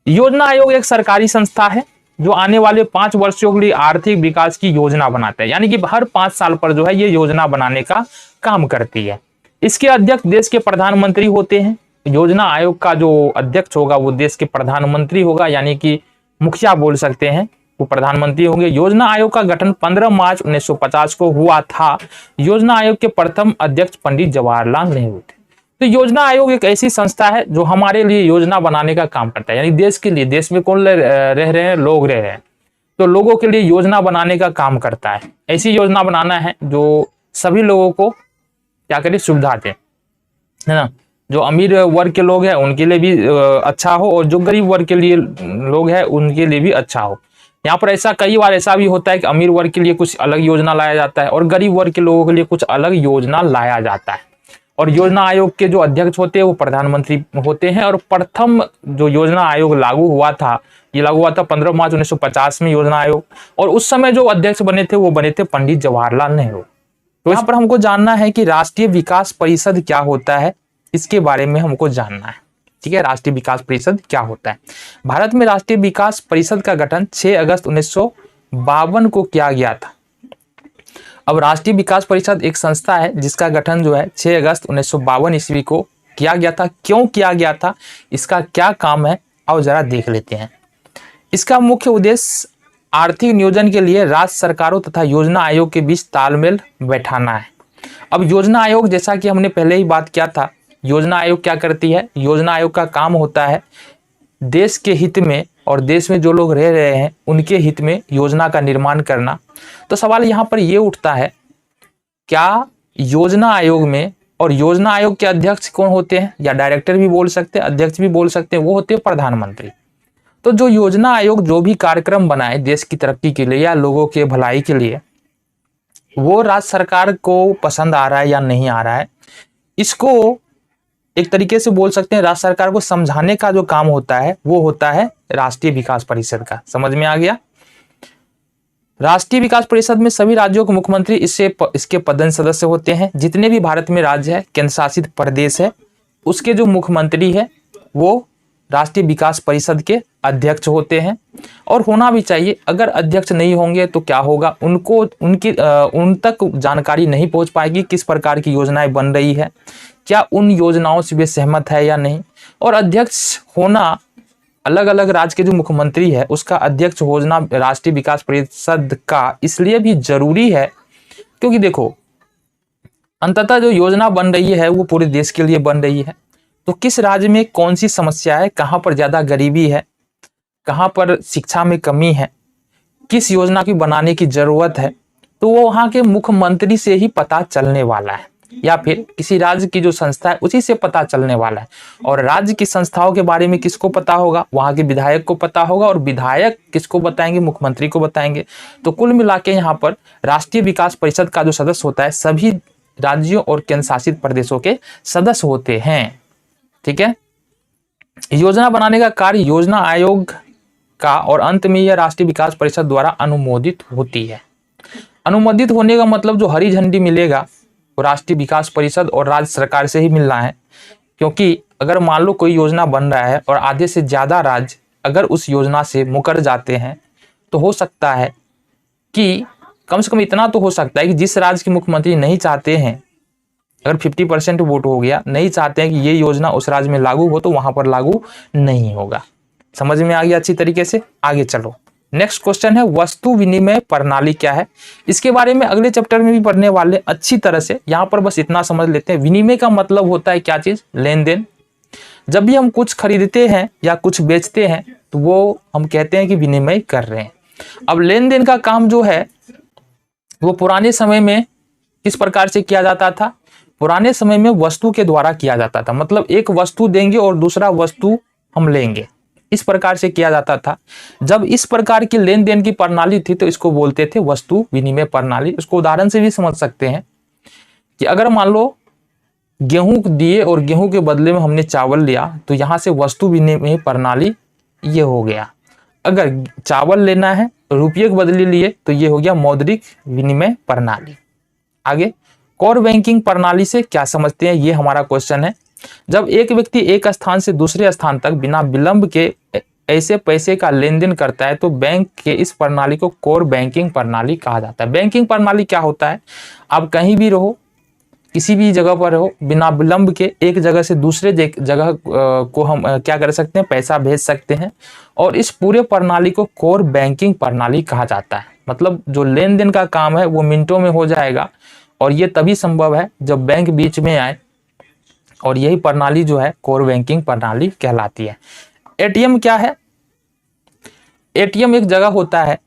योजना आयोग एक सरकारी संस्था है जो आने वाले 5 वर्षों के लिए आर्थिक विकास की योजना बनाता है, यानी कि हर 5 साल पर जो है ये योजना बनाने का काम करती है। इसके अध्यक्ष देश के प्रधानमंत्री होते हैं। योजना आयोग का जो अध्यक्ष होगा वो देश के प्रधानमंत्री होगा, यानी कि मुखिया बोल सकते हैं, वो प्रधानमंत्री होंगे। योजना आयोग का गठन 15 मार्च 1950 को हुआ था। योजना आयोग के प्रथम अध्यक्ष पंडित जवाहरलाल नेहरू थे। तो योजना आयोग एक ऐसी संस्था है जो हमारे लिए योजना बनाने का काम करता है, यानी देश के लिए, देश में कौन रह रहे हैं? लोग रह रहे हैं, तो लोगों के लिए योजना बनाने का काम करता है। ऐसी योजना बनाना है जो सभी लोगों को क्या करे? सुविधा दे, है ना। जो अमीर वर्ग के लोग हैं उनके लिए भी अच्छा हो और जो गरीब वर्ग के लिए लोग हैं उनके लिए भी अच्छा हो। यहाँ पर ऐसा कई बार ऐसा भी होता है कि अमीर वर्ग के लिए कुछ अलग योजना लाया जाता है और गरीब वर्ग के लोगों के लिए कुछ अलग योजना लाया जाता है। और योजना आयोग के जो अध्यक्ष होते हैं वो प्रधानमंत्री होते हैं। और प्रथम जो योजना आयोग लागू हुआ था, ये लागू हुआ था 15 मार्च 1950 में योजना आयोग, और उस समय जो अध्यक्ष बने थे वो बने थे पंडित जवाहरलाल नेहरू। तो यहाँ पर हमको जानना है कि राष्ट्रीय विकास परिषद क्या होता है, इसके बारे में हमको जानना है। ठीक है, राष्ट्रीय विकास परिषद क्या होता है? भारत में राष्ट्रीय विकास परिषद का गठन 6 अगस्त 1952 को किया गया था। अब राष्ट्रीय विकास परिषद एक संस्था है जिसका गठन जो है 6 अगस्त 1952 ईस्वी को किया गया था। क्यों किया गया था, इसका क्या काम है, आओ जरा देख लेते हैं। इसका मुख्य उद्देश्य आर्थिक नियोजन के लिए राज्य सरकारों तथा योजना आयोग के बीच तालमेल बैठाना है। अब योजना आयोग, जैसा कि हमने पहले ही बात किया था, योजना आयोग क्या करती है? योजना आयोग का काम होता है देश के हित में और देश में जो लोग रह रहे हैं उनके हित में योजना का निर्माण करना। तो सवाल यहाँ पर ये उठता है, क्या योजना आयोग में, और योजना आयोग के अध्यक्ष कौन होते हैं, या डायरेक्टर भी बोल सकते हैं, अध्यक्ष भी बोल सकते हैं, वो होते हैं प्रधानमंत्री। तो जो योजना आयोग जो भी कार्यक्रम बनाए देश की तरक्की के लिए या लोगों के भलाई के लिए, वो राज्य सरकार को पसंद आ रहा है या नहीं आ रहा है, इसको एक तरीके से बोल सकते हैं राज्य सरकार को समझाने का जो काम होता है वो होता है राष्ट्रीय विकास परिषद का। समझ में आ गया? राष्ट्रीय विकास परिषद में सभी राज्यों के मुख्यमंत्री इसके पदेन सदस्य होते हैं। जितने भी भारत में राज्य है, केंद्र शासित प्रदेश है, उसके जो मुख्यमंत्री है वो राष्ट्रीय विकास परिषद के अध्यक्ष होते हैं। और होना भी चाहिए। अगर अध्यक्ष नहीं होंगे तो क्या होगा, उन तक जानकारी नहीं पहुंच पाएगी किस प्रकार की योजनाएं बन रही है, क्या उन योजनाओं से वे सहमत है या नहीं। और अध्यक्ष होना, अलग अलग राज्य के जो मुख्यमंत्री है उसका अध्यक्ष होना राष्ट्रीय विकास परिषद का इसलिए भी जरूरी है क्योंकि देखो, अंततः जो योजना बन रही है वो पूरे देश के लिए बन रही है। तो किस राज्य में कौन सी समस्या है, कहाँ पर ज़्यादा गरीबी है, कहाँ पर शिक्षा में कमी है, किस योजना की बनाने की ज़रूरत है, तो वो वहाँ के मुख्यमंत्री से ही पता चलने वाला है, या फिर किसी राज्य की जो संस्था है उसी से पता चलने वाला है। और राज्य की संस्थाओं के बारे में किसको पता होगा? वहाँ के विधायक को पता होगा, और विधायक किसको बताएंगे? मुख्यमंत्री को बताएंगे। तो कुल मिला के यहाँ पर राष्ट्रीय विकास परिषद का जो सदस्य होता है सभी राज्यों और केंद्र शासित प्रदेशों के सदस्य होते हैं। ठीक है, योजना बनाने का कार्य योजना आयोग का, और अंत में यह राष्ट्रीय विकास परिषद द्वारा अनुमोदित होती है। अनुमोदित होने का मतलब जो हरी झंडी मिलेगा वो राष्ट्रीय विकास परिषद और राज्य सरकार से ही मिलना है। क्योंकि अगर मान लो कोई योजना बन रहा है और आधे से ज़्यादा राज्य अगर उस योजना से मुकर जाते हैं तो हो सकता है कि कम से कम इतना तो हो सकता है कि जिस राज्य के मुख्यमंत्री नहीं चाहते हैं, अगर 50% वोट हो गया, नहीं चाहते हैं कि ये योजना उस राज्य में लागू हो, तो वहां पर लागू नहीं होगा। समझ में आ गया अच्छी तरीके से? आगे चलो, नेक्स्ट क्वेश्चन है वस्तु विनिमय प्रणाली क्या है। इसके बारे में अगले चैप्टर में भी पढ़ने वाले अच्छी तरह से। यहाँ पर बस इतना समझ लेते हैं, विनिमय का मतलब होता है क्या चीज? लेन देन। जब भी हम कुछ खरीदते हैं या कुछ बेचते हैं तो वो हम कहते हैं कि विनिमय कर रहे हैं। अब लेन देन का काम जो है वो पुराने समय में किस प्रकार से किया जाता था? पुराने समय में वस्तु के द्वारा किया जाता था। मतलब एक वस्तु देंगे और दूसरा वस्तु हम लेंगे, इस प्रकार से किया जाता था। जब इस प्रकार की लेन देन की प्रणाली थी तो इसको बोलते थे वस्तु विनिमय प्रणाली। उसको उदाहरण से भी समझ सकते हैं कि अगर मान लो गेहूं दिए और गेहूं के बदले में हमने चावल लिया तो यहाँ से वस्तु विनिमय प्रणाली ये हो गया। अगर चावल लेना है रुपये के बदले लिए तो ये हो गया मौद्रिक विनिमय प्रणाली। आगे कोर बैंकिंग प्रणाली से क्या समझते हैं, ये हमारा क्वेश्चन है। जब एक व्यक्ति एक स्थान से दूसरे स्थान तक बिना विलंब के ऐसे पैसे का लेन देन करता है तो बैंक के इस प्रणाली को कोर बैंकिंग प्रणाली कहा जाता है। बैंकिंग प्रणाली क्या होता है, आप कहीं भी रहो, किसी भी जगह पर हो, बिना विलंब के एक जगह से दूसरे जगह को हम क्या कर सकते हैं, पैसा भेज सकते हैं। और इस पूरे प्रणाली को कोर बैंकिंग प्रणाली कहा जाता है। मतलब जो लेन देन का काम है वो मिनटों में हो जाएगा और ये तभी संभव है जब बैंक बीच में आए, और यही प्रणाली जो है कोर बैंकिंग प्रणाली कहलाती है। एटीएम क्या है, एटीएम एक जगह होता है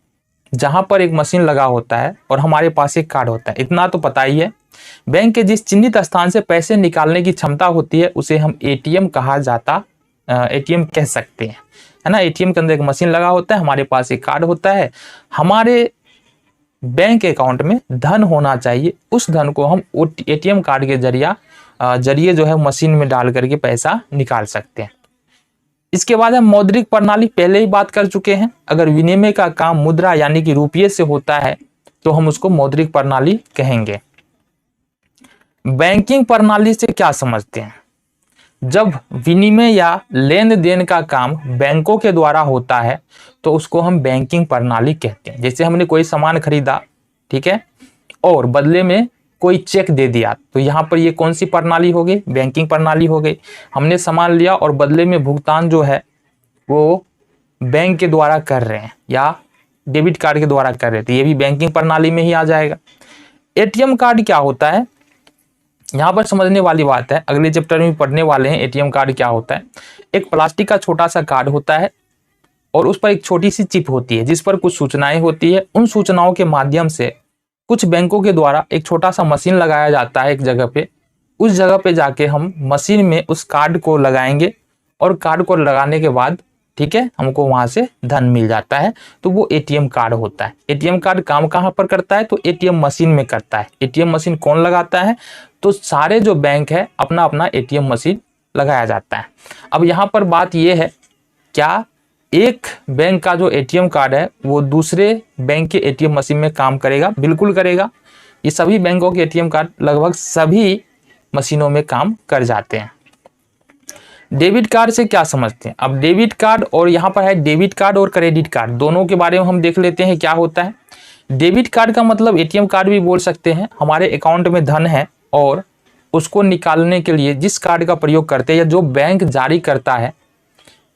जहां पर एक मशीन लगा होता है और हमारे पास एक कार्ड होता है। इतना तो पता ही है। बैंक के जिस चिन्हित स्थान से पैसे निकालने की क्षमता होती है उसे हम एटीएम कहा जाता, एटीएम कह सकते हैं, है ना। एटीएम के अंदर एक मशीन लगा होता है, हमारे पास एक कार्ड होता है, हमारे बैंक अकाउंट में धन होना चाहिए, उस धन को हम एटीएम कार्ड के जरिए जो है मशीन में डाल करके पैसा निकाल सकते हैं। इसके बाद हम मौद्रिक प्रणाली, पहले ही बात कर चुके हैं। अगर विनिमय का काम मुद्रा यानी कि रुपये से होता है तो हम उसको मौद्रिक प्रणाली कहेंगे। बैंकिंग प्रणाली से क्या समझते हैं, जब विनिमय या लेन देन का काम बैंकों के द्वारा होता है तो उसको हम बैंकिंग प्रणाली कहते हैं। जैसे हमने कोई सामान खरीदा, ठीक है, और बदले में कोई चेक दे दिया तो यहाँ पर ये कौन सी प्रणाली हो गई, बैंकिंग प्रणाली हो गई। हमने सामान लिया और बदले में भुगतान जो है वो बैंक के द्वारा कर रहे हैं या डेबिट कार्ड के द्वारा कर रहे थे, ये भी बैंकिंग प्रणाली में ही आ जाएगा। एटीएम कार्ड क्या होता है, यहाँ पर समझने वाली बात है, अगले चैप्टर में पढ़ने वाले हैं। एटीएम कार्ड क्या होता है, एक प्लास्टिक का छोटा सा कार्ड होता है और उस पर एक छोटी सी चिप होती है जिस पर कुछ सूचनाएं होती है। उन सूचनाओं के माध्यम से कुछ बैंकों के द्वारा एक छोटा सा मशीन लगाया जाता है एक जगह पे। उस जगह पे जाके हम मशीन में उस कार्ड को लगाएंगे और कार्ड को लगाने के बाद, ठीक है, हमको वहां से धन मिल जाता है, तो वो एटीएम कार्ड होता है। एटीएम कार्ड काम कहाँ पर करता है, तो एटीएम मशीन में करता है। एटीएम मशीन कौन लगाता है, तो सारे जो बैंक है अपना अपना एटीएम मशीन लगाया जाता है। अब यहाँ पर बात यह है, क्या एक बैंक का जो एटीएम कार्ड है वो दूसरे बैंक के एटीएम मशीन में काम करेगा? बिल्कुल करेगा। ये सभी बैंकों के एटीएम कार्ड लगभग सभी मशीनों में काम कर जाते हैं। डेबिट कार्ड से क्या समझते हैं, अब डेबिट कार्ड, और यहाँ पर है डेबिट कार्ड और क्रेडिट कार्ड, दोनों के बारे में हम देख लेते हैं क्या होता है। डेबिट कार्ड का मतलब एटीएम कार्ड भी बोल सकते हैं। हमारे अकाउंट में धन है और उसको निकालने के लिए जिस कार्ड का प्रयोग करते हैं या जो बैंक जारी करता है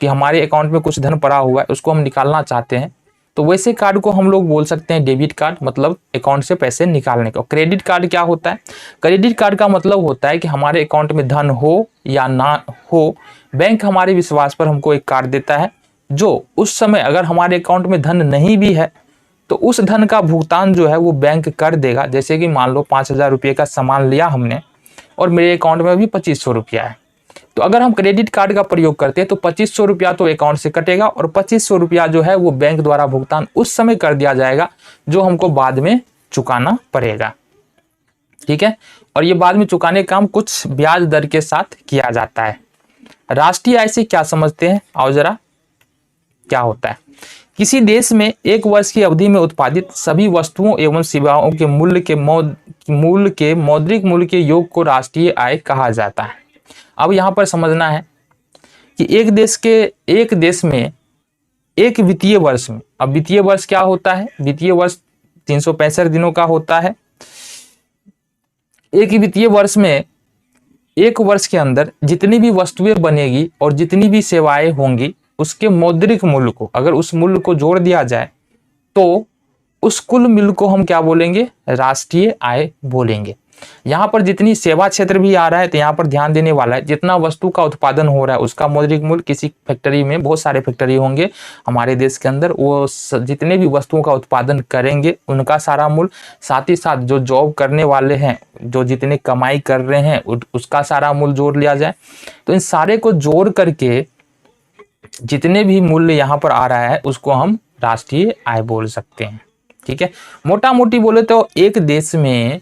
कि हमारे अकाउंट में कुछ धन पड़ा हुआ है उसको हम निकालना चाहते हैं, तो वैसे कार्ड को हम लोग बोल सकते हैं डेबिट कार्ड, मतलब अकाउंट से पैसे निकालने का। क्रेडिट कार्ड क्या होता है, क्रेडिट कार्ड का मतलब होता है कि हमारे अकाउंट में धन हो या ना हो, बैंक हमारे विश्वास पर हमको एक कार्ड देता है जो उस समय अगर हमारे अकाउंट में धन नहीं भी है तो उस धन का भुगतान जो है वो बैंक कर देगा। जैसे कि मान लो 5,000 रुपये का सामान लिया हमने और मेरे अकाउंट में अभी 2,500 रुपया है, तो अगर हम क्रेडिट कार्ड का प्रयोग करते हैं तो 2,500 रुपया तो अकाउंट से कटेगा और 2,500 रुपया जो है वो बैंक द्वारा भुगतान उस समय कर दिया जाएगा जो हमको बाद में चुकाना पड़ेगा, ठीक है। और ये बाद में चुकाने का काम कुछ ब्याज दर के साथ किया जाता है। राष्ट्रीय आय से क्या समझते हैं, आओ जरा, क्या होता है, किसी देश में एक वर्ष की अवधि में उत्पादित सभी वस्तुओं एवं सेवाओं के मूल्य के मौद्रिक मूल्य के योग को राष्ट्रीय आय कहा जाता है। अब यहाँ पर समझना है कि एक देश में एक वित्तीय वर्ष में, अब वित्तीय वर्ष क्या होता है, वित्तीय वर्ष 365 दिनों का होता है। एक वित्तीय वर्ष में एक वर्ष के अंदर जितनी भी वस्तुएं बनेगी और जितनी भी सेवाएं होंगी उसके मौद्रिक मूल्य को, अगर उस मूल्य को जोड़ दिया जाए तो उस कुल मूल्य को हम क्या बोलेंगे, राष्ट्रीय आय बोलेंगे। यहाँ पर जितनी सेवा क्षेत्र भी आ रहा है तो यहाँ पर ध्यान देने वाला है, जितना वस्तु का उत्पादन हो रहा है उसका मौद्रिक मूल्य, किसी फैक्ट्री में बहुत सारे फैक्ट्री होंगे हमारे देश के अंदर, वो जितने भी वस्तुओं का उत्पादन करेंगे उनका सारा मूल्य, साथ ही साथ जो जॉब करने वाले हैं जो जितने कमाई कर रहे हैं उसका सारा मूल्य जोड़ लिया जाए। तो इन सारे को जोड़ करके जितने भी मूल्य यहाँ पर आ रहा है उसको हम राष्ट्रीय आय बोल सकते हैं। ठीक है, मोटा मोटी बोले तो एक देश में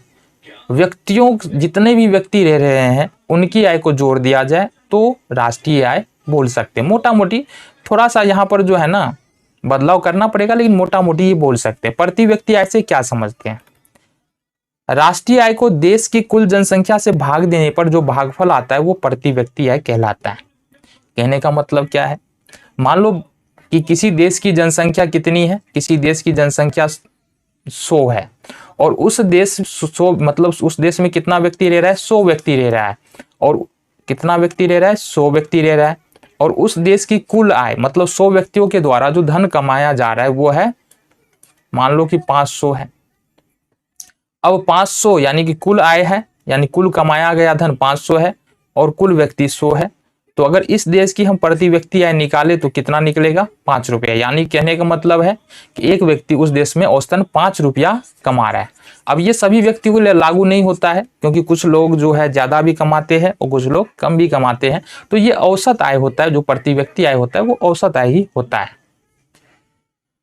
व्यक्तियों, जितने भी व्यक्ति रह रहे हैं उनकी आय को जोड़ दिया जाए तो राष्ट्रीय आय बोल सकते हैं। मोटा मोटी थोड़ा सा यहाँ पर जो है ना बदलाव करना पड़ेगा, लेकिन मोटा मोटी ये बोल सकते हैं। प्रति व्यक्ति आय से क्या समझते हैं? राष्ट्रीय आय को देश की कुल जनसंख्या से भाग देने पर जो भागफल आता है वो प्रति व्यक्ति आय कहलाता है। कहने का मतलब क्या है? मान लो कि किसी देश की जनसंख्या कितनी है, किसी देश की जनसंख्या 100 है और उस देश 100 मतलब उस देश में कितना व्यक्ति रह रहा है? 100 व्यक्ति रह रहा है। और कितना व्यक्ति रह रहा है? 100 व्यक्ति रह रहा है। और उस देश की कुल आय मतलब 100 व्यक्तियों के द्वारा जो धन कमाया जा रहा है वो है, मान लो कि 500 है। अब 500 यानी कि कुल आय है, यानी कुल कमाया गया धन 500 है और कुल व्यक्ति 100 है। तो अगर इस देश की हम प्रति व्यक्ति आय निकाले तो कितना निकलेगा? 5 रुपया। यानी कहने का मतलब है कि एक व्यक्ति उस देश में औसतन 5 रुपया कमा रहा है। अब ये सभी व्यक्तियों के लिए लागू नहीं होता है, क्योंकि कुछ लोग जो है ज्यादा भी कमाते हैं और कुछ लोग कम भी कमाते हैं। तो ये औसत आय होता है, जो प्रति व्यक्ति आय होता है वो औसत आय ही होता है।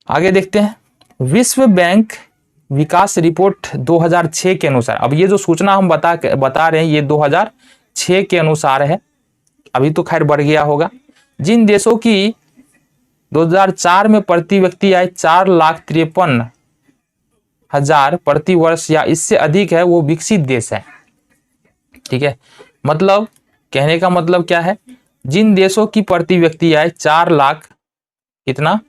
आगे देखते हैं, विश्व बैंक विकास रिपोर्ट 2006 के अनुसार, अब ये जो सूचना हम बता रहे हैं ये 2006 के अनुसार है, अभी तो खैर बढ़ गया होगा। जिन देशों की 2004 में प्रति व्यक्ति आय 4,53,000 प्रति वर्ष या इससे अधिक है वो विकसित देश है। ठीक है, मतलब कहने का मतलब क्या है? जिन देशों की प्रति व्यक्ति आय 4 लाख, कितना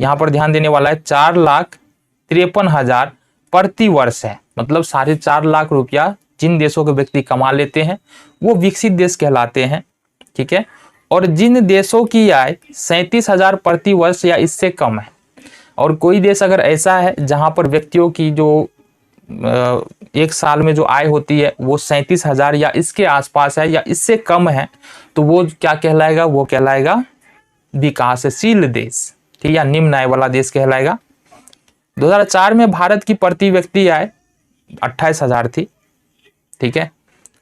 यहां पर ध्यान देने वाला है, 4,53,000 प्रति वर्ष है, मतलब 4.5 लाख रुपया जिन देशों के व्यक्ति कमा लेते हैं वो विकसित देश कहलाते हैं। ठीक है, और जिन देशों की आय 37,000 प्रति वर्ष या इससे कम है, और कोई देश अगर ऐसा है जहां पर व्यक्तियों की जो एक साल में जो आय होती है वो 37,000 या इसके आसपास है या इससे कम है, तो वो क्या कहलाएगा? वो कहलाएगा विकासशील देश। ठीक है, या निम्न आय वाला देश कहलाएगा। 2004 में भारत की प्रति व्यक्ति आय 28,000 थी। ठीक है,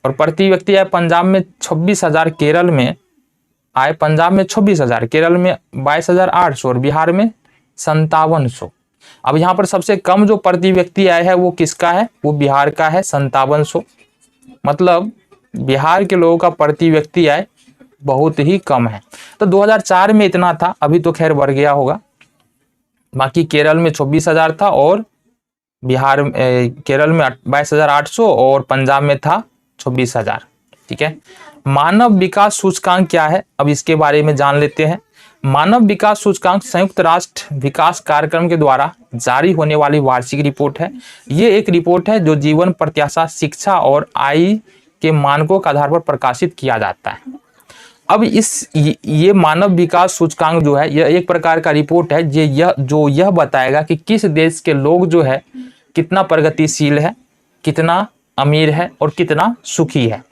और प्रति व्यक्ति आय पंजाब में 26,000, केरल में आय पंजाब में 26,000, केरल में 22,800 और बिहार में 5700। अब यहाँ पर सबसे कम जो प्रति व्यक्ति आय है वो किसका है? वो बिहार का है, 5700। मतलब बिहार के लोगों का प्रति व्यक्ति आय बहुत ही कम है। तो 2004 में इतना था, अभी तो खैर बढ़ गया होगा। बाकी केरल में 26,000 था और बिहार केरल में 22,800 और पंजाब में था 26,000। ठीक है, मानव विकास सूचकांक क्या है? अब इसके बारे में जान लेते हैं। मानव विकास सूचकांक संयुक्त राष्ट्र विकास कार्यक्रम के द्वारा जारी होने वाली वार्षिक रिपोर्ट है। ये एक रिपोर्ट है जो जीवन प्रत्याशा, शिक्षा और आय के मानकों के आधार पर प्रकाशित किया जाता है। अब ये मानव विकास सूचकांक जो है यह एक प्रकार का रिपोर्ट है जो यह बताएगा कि किस देश के लोग जो है कितना प्रगतिशील है, कितना अमीर है और कितना सुखी है।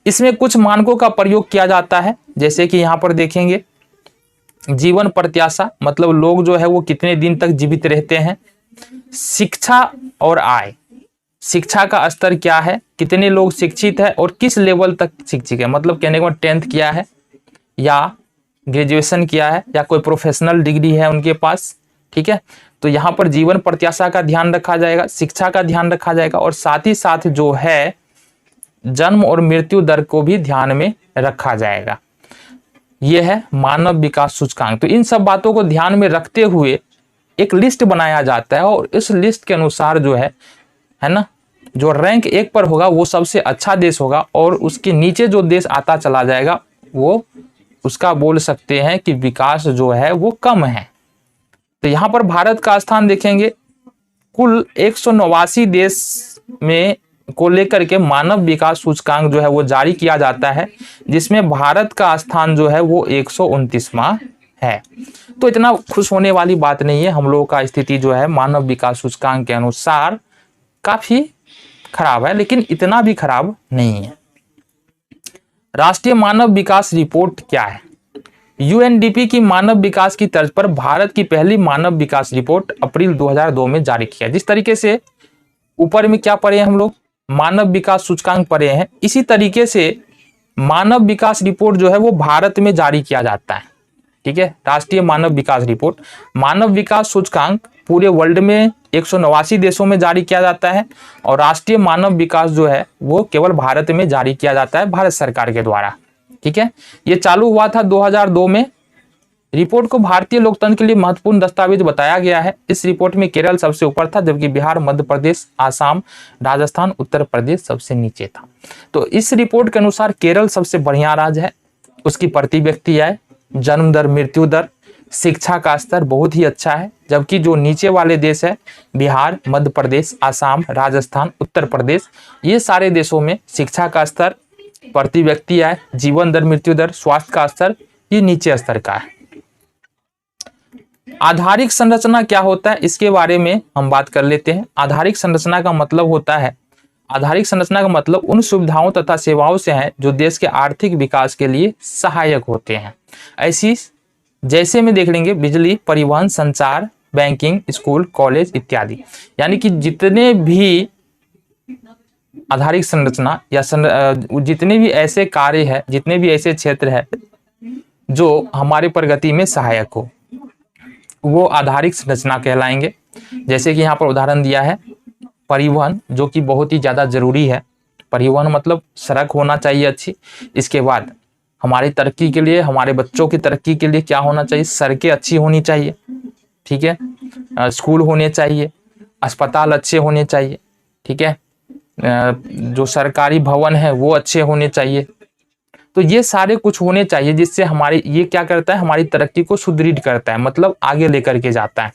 इसमें कुछ मानकों का प्रयोग किया जाता है, जैसे कि यहाँ पर देखेंगे जीवन प्रत्याशा, मतलब लोग जो है वो कितने दिन तक जीवित रहते हैं। शिक्षा और आय, शिक्षा का स्तर क्या है, कितने लोग शिक्षित है और किस लेवल तक शिक्षित है, मतलब कहने का 10th किया है या ग्रेजुएशन किया है या कोई प्रोफेशनल डिग्री है उनके पास। ठीक है, तो यहाँ पर जीवन प्रत्याशा का ध्यान रखा जाएगा, शिक्षा का ध्यान रखा जाएगा और साथ ही साथ जो है जन्म और मृत्यु दर को भी ध्यान में रखा जाएगा। यह है मानव विकास सूचकांक। तो इन सब बातों को ध्यान में रखते हुए एक लिस्ट बनाया जाता है और इस लिस्ट के अनुसार जो है ना, जो रैंक 1 पर होगा वो सबसे अच्छा देश होगा और उसके नीचे जो देश आता चला जाएगा वो उसका बोल सकते हैं कि विकास जो है वो कम है। तो यहाँ पर भारत का स्थान देखेंगे, कुल 189 देश में को लेकर के मानव विकास सूचकांक जो है वो जारी किया जाता है, जिसमें भारत का स्थान जो है वो 129वां है। तो इतना खुश होने वाली बात नहीं है, हम लोगों का स्थिति जो है मानव विकास सूचकांक के अनुसार काफी खराब है, लेकिन इतना भी खराब नहीं है। राष्ट्रीय मानव विकास रिपोर्ट क्या है? यूएनडीपी की मानव विकास की तर्ज पर भारत की पहली मानव विकास रिपोर्ट अप्रैल 2002 में जारी किया। जिस तरीके से ऊपर में क्या पढ़े हैं हम लोग, मानव विकास सूचकांक पढ़े हैं, इसी तरीके से मानव विकास रिपोर्ट जो है वो भारत में जारी किया जाता है। ठीक है। राष्ट्रीय मानव विकास रिपोर्ट, मानव विकास सूचकांक पूरे वर्ल्ड में 189 देशों में जारी किया जाता है और राष्ट्रीय मानव विकास जो है वो केवल भारत में जारी किया जाता है भारत सरकार के द्वारा, ठीक है। ये चालू हुआ था 2002 में। रिपोर्ट को भारतीय लोकतंत्र के लिए महत्वपूर्ण दस्तावेज बताया गया है। इस रिपोर्ट में केरल सबसे ऊपर था, जबकि बिहार, मध्य प्रदेश, आसाम, राजस्थान, उत्तर प्रदेश सबसे नीचे था। तो इस रिपोर्ट के अनुसार केरल सबसे बढ़िया राज्य है। उसकी प्रति व्यक्ति आय, जन्म दर, मृत्यु दर, शिक्षा का स्तर बहुत ही अच्छा है, जबकि जो नीचे वाले देश है बिहार, मध्य प्रदेश, आसाम, राजस्थान, उत्तर प्रदेश, ये सारे देशों में शिक्षा का स्तर, प्रति व्यक्ति आय, जीवन दर, मृत्यु दर, स्वास्थ्य का स्तर ये नीचे स्तर का है। आधारिक संरचना क्या होता है इसके बारे में हम बात कर लेते हैं। आधारिक संरचना का मतलब होता है, आधारिक संरचना का मतलब उन सुविधाओं तथा सेवाओं से है जो देश के आर्थिक विकास के लिए सहायक होते हैं। ऐसी जैसे में देख लेंगे बिजली, परिवहन, संचार, बैंकिंग, स्कूल, कॉलेज इत्यादि। यानी कि जितने भी आधारिक संरचना या जितने भी ऐसे कार्य है, जितने भी ऐसे क्षेत्र है जो हमारे प्रगति में सहायक हो, वो आधारिक संरचना कहलाएंगे। जैसे कि यहाँ पर उदाहरण दिया है परिवहन, जो कि बहुत ही ज़्यादा जरूरी है। परिवहन मतलब सड़क होना चाहिए अच्छी। इसके बाद हमारी तरक्की के लिए, हमारे बच्चों की तरक्की के लिए क्या होना चाहिए, सड़कें अच्छी होनी चाहिए, ठीक है। स्कूल होने चाहिए, अस्पताल अच्छे होने चाहिए, ठीक है। जो सरकारी भवन है वो अच्छे होने चाहिए। तो ये सारे कुछ होने चाहिए जिससे हमारी, ये क्या करता है, हमारी तरक्की को सुदृढ़ करता है, मतलब आगे लेकर के जाता है।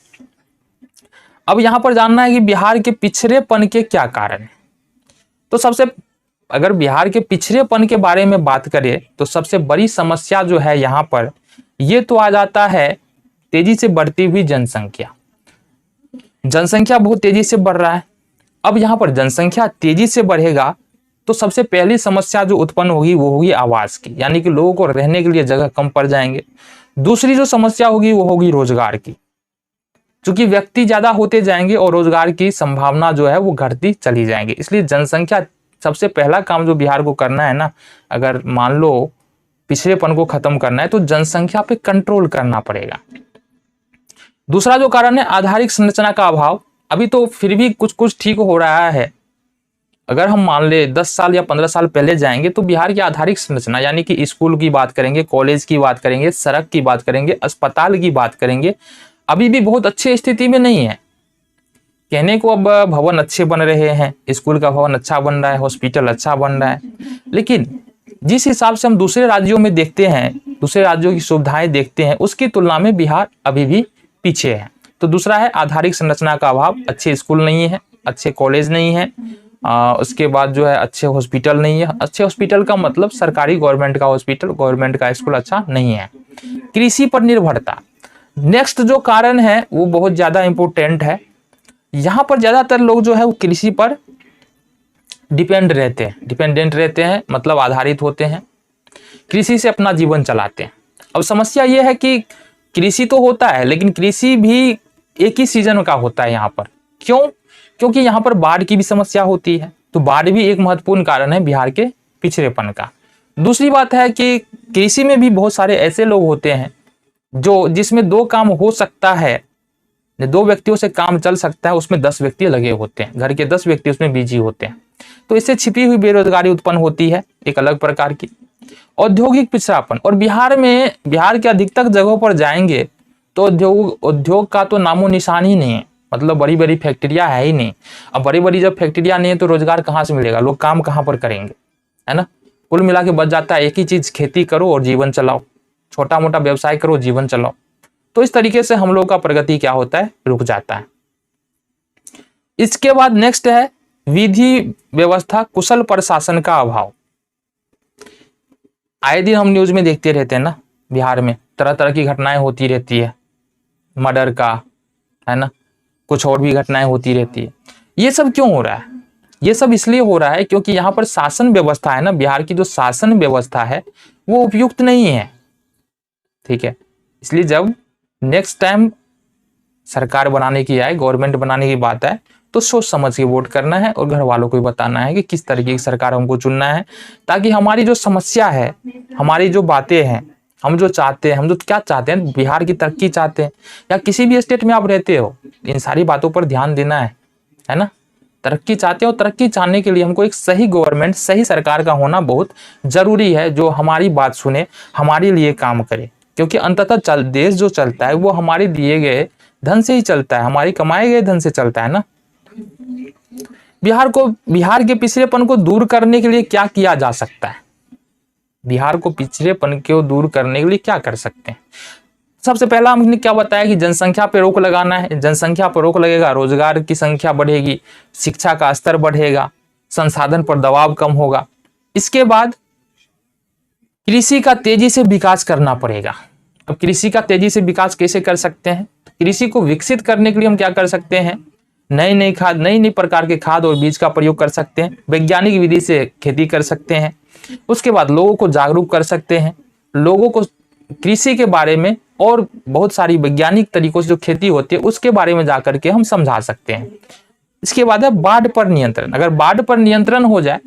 अब यहाँ पर जानना है कि बिहार के पिछड़ेपन के क्या कारण है। तो सबसे, अगर बिहार के पिछड़ेपन के बारे में बात करें तो सबसे बड़ी समस्या जो है यहाँ पर, ये तो आ जाता है तेजी से बढ़ती हुई जनसंख्या। जनसंख्या बहुत तेजी से बढ़ रहा है। अब यहाँ पर जनसंख्या तेजी से बढ़ेगा तो सबसे पहली समस्या जो उत्पन्न होगी वो होगी आवास की, यानी कि लोगों को रहने के लिए जगह कम पड़ जाएंगे। दूसरी जो समस्या होगी वो होगी रोजगार की, क्योंकि व्यक्ति ज्यादा होते जाएंगे और रोजगार की संभावना जो है वो घटती चली जाएंगी। इसलिए जनसंख्या, सबसे पहला काम जो बिहार को करना है ना, अगर मान लो पिछड़ेपन को खत्म करना है तो जनसंख्या पे कंट्रोल करना पड़ेगा। दूसरा जो कारण है आधारिक संरचना का अभाव। अभी तो फिर भी कुछ कुछ ठीक हो रहा है। अगर हम मान ले 10 साल या 15 साल पहले जाएंगे तो बिहार की आधारिक संरचना, यानी कि स्कूल की बात करेंगे, कॉलेज की बात करेंगे, सड़क की बात करेंगे, अस्पताल की बात करेंगे, अभी भी बहुत अच्छी स्थिति में नहीं है। कहने को अब भवन अच्छे बन रहे हैं, स्कूल का भवन अच्छा बन रहा है, हॉस्पिटल अच्छा बन रहा है, लेकिन जिस हिसाब से हम दूसरे राज्यों में देखते हैं, दूसरे राज्यों की सुविधाएं देखते हैं, उसकी तुलना में बिहार अभी भी पीछे है। तो दूसरा है आधारिक संरचना का अभाव। अच्छे स्कूल नहीं है, अच्छे कॉलेज नहीं है, उसके बाद जो है अच्छे हॉस्पिटल नहीं है। अच्छे हॉस्पिटल का मतलब सरकारी, गवर्नमेंट का हॉस्पिटल, गवर्नमेंट का स्कूल अच्छा नहीं है। कृषि पर निर्भरता नेक्स्ट जो कारण है वो बहुत ज्यादा इंपॉर्टेंट है। यहाँ पर ज्यादातर लोग जो है वो कृषि पर डिपेंडेंट रहते हैं, मतलब आधारित होते हैं, कृषि से अपना जीवन चलाते हैं। अब समस्या ये है कि कृषि तो होता है लेकिन कृषि भी एक ही सीजन का होता है यहाँ पर। क्यों? क्योंकि यहाँ पर बाढ़ की भी समस्या होती है, तो बाढ़ भी एक महत्वपूर्ण कारण है बिहार के पिछड़ेपन का। दूसरी बात है कि कृषि में भी बहुत सारे ऐसे लोग होते हैं जो, जिसमें 2 काम हो सकता है, 2 व्यक्तियों से काम चल सकता है, उसमें 10 व्यक्ति लगे होते हैं, घर के 10 व्यक्ति उसमें बिजी होते हैं। तो इससे छिपी हुई बेरोजगारी उत्पन्न होती है, एक अलग प्रकार की। औद्योगिक पिछड़ापन, और बिहार के अधिकतर जगहों पर जाएंगे तो उद्योग का तो नामो निशान ही नहीं है, मतलब बड़ी बड़ी फैक्ट्रियां है ही नहीं। अब बड़ी बड़ी जब फैक्ट्रियां नहीं है तो रोजगार कहाँ से मिलेगा, लोग काम कहाँ पर करेंगे, है ना। कुल मिला के बच जाता है एक ही चीज, खेती करो और जीवन चलाओ, छोटा मोटा व्यवसाय करो, जीवन चलाओ। तो इस तरीके से हम लोग का प्रगति क्या होता है, रुक जाता है। इसके बाद नेक्स्ट है विधि व्यवस्था, कुशल प्रशासन का अभाव। आए दिन हम न्यूज में देखते रहते हैं ना, बिहार में तरह तरह की घटनाएं होती रहती है, मर्डर का, है ना, कुछ और भी घटनाएं होती रहती है। ये सब क्यों हो रहा है? ये सब इसलिए हो रहा है क्योंकि यहाँ पर शासन व्यवस्था है ना, बिहार की जो शासन व्यवस्था है वो उपयुक्त नहीं है, ठीक है। इसलिए जब नेक्स्ट टाइम सरकार बनाने की आए, गवर्नमेंट बनाने की बात आए, तो सोच समझ के वोट करना है और घर वालों को भी बताना है कि किस तरीके की सरकार हमको चुनना है, ताकि हमारी जो समस्या है, हमारी जो बातें हैं, हम जो चाहते हैं, हम जो क्या चाहते हैं, बिहार की तरक्की चाहते हैं, या किसी भी स्टेट में आप रहते हो, इन सारी बातों पर ध्यान देना है ना। तरक्की चाहते हो, तरक्की चाहने के लिए हमको एक सही गवर्नमेंट, सही सरकार का होना बहुत जरूरी है, जो हमारी बात सुने, हमारे लिए काम करे। क्योंकि अंततः देश जो चलता है वो हमारे दिए गए धन से ही चलता है, हमारी कमाए गए धन से चलता है ना। बिहार के पिछड़ेपन को दूर करने के लिए क्या किया जा सकता है? बिहार को पिछड़ेपन को दूर करने के लिए क्या कर सकते हैं? सबसे पहला हमने क्या बताया कि जनसंख्या पर रोक लगाना है। जनसंख्या पर रोक लगेगा, रोजगार की संख्या बढ़ेगी, शिक्षा का स्तर बढ़ेगा, संसाधन पर दबाव कम होगा। इसके बाद कृषि का तेजी से विकास करना पड़ेगा। अब कृषि का तेजी से विकास कैसे कर सकते हैं? कृषि को विकसित करने के लिए हम क्या कर सकते हैं? नई नई प्रकार के खाद और बीज का प्रयोग कर सकते हैं, वैज्ञानिक विधि से खेती कर सकते हैं। उसके बाद लोगों को जागरूक कर सकते हैं, लोगों को कृषि के बारे में और बहुत सारी वैज्ञानिक तरीकों से जो खेती होती है उसके बारे में जाकर के हम समझा सकते हैं। इसके बाद है बाढ़ पर नियंत्रण। अगर बाढ़ पर नियंत्रण हो जाए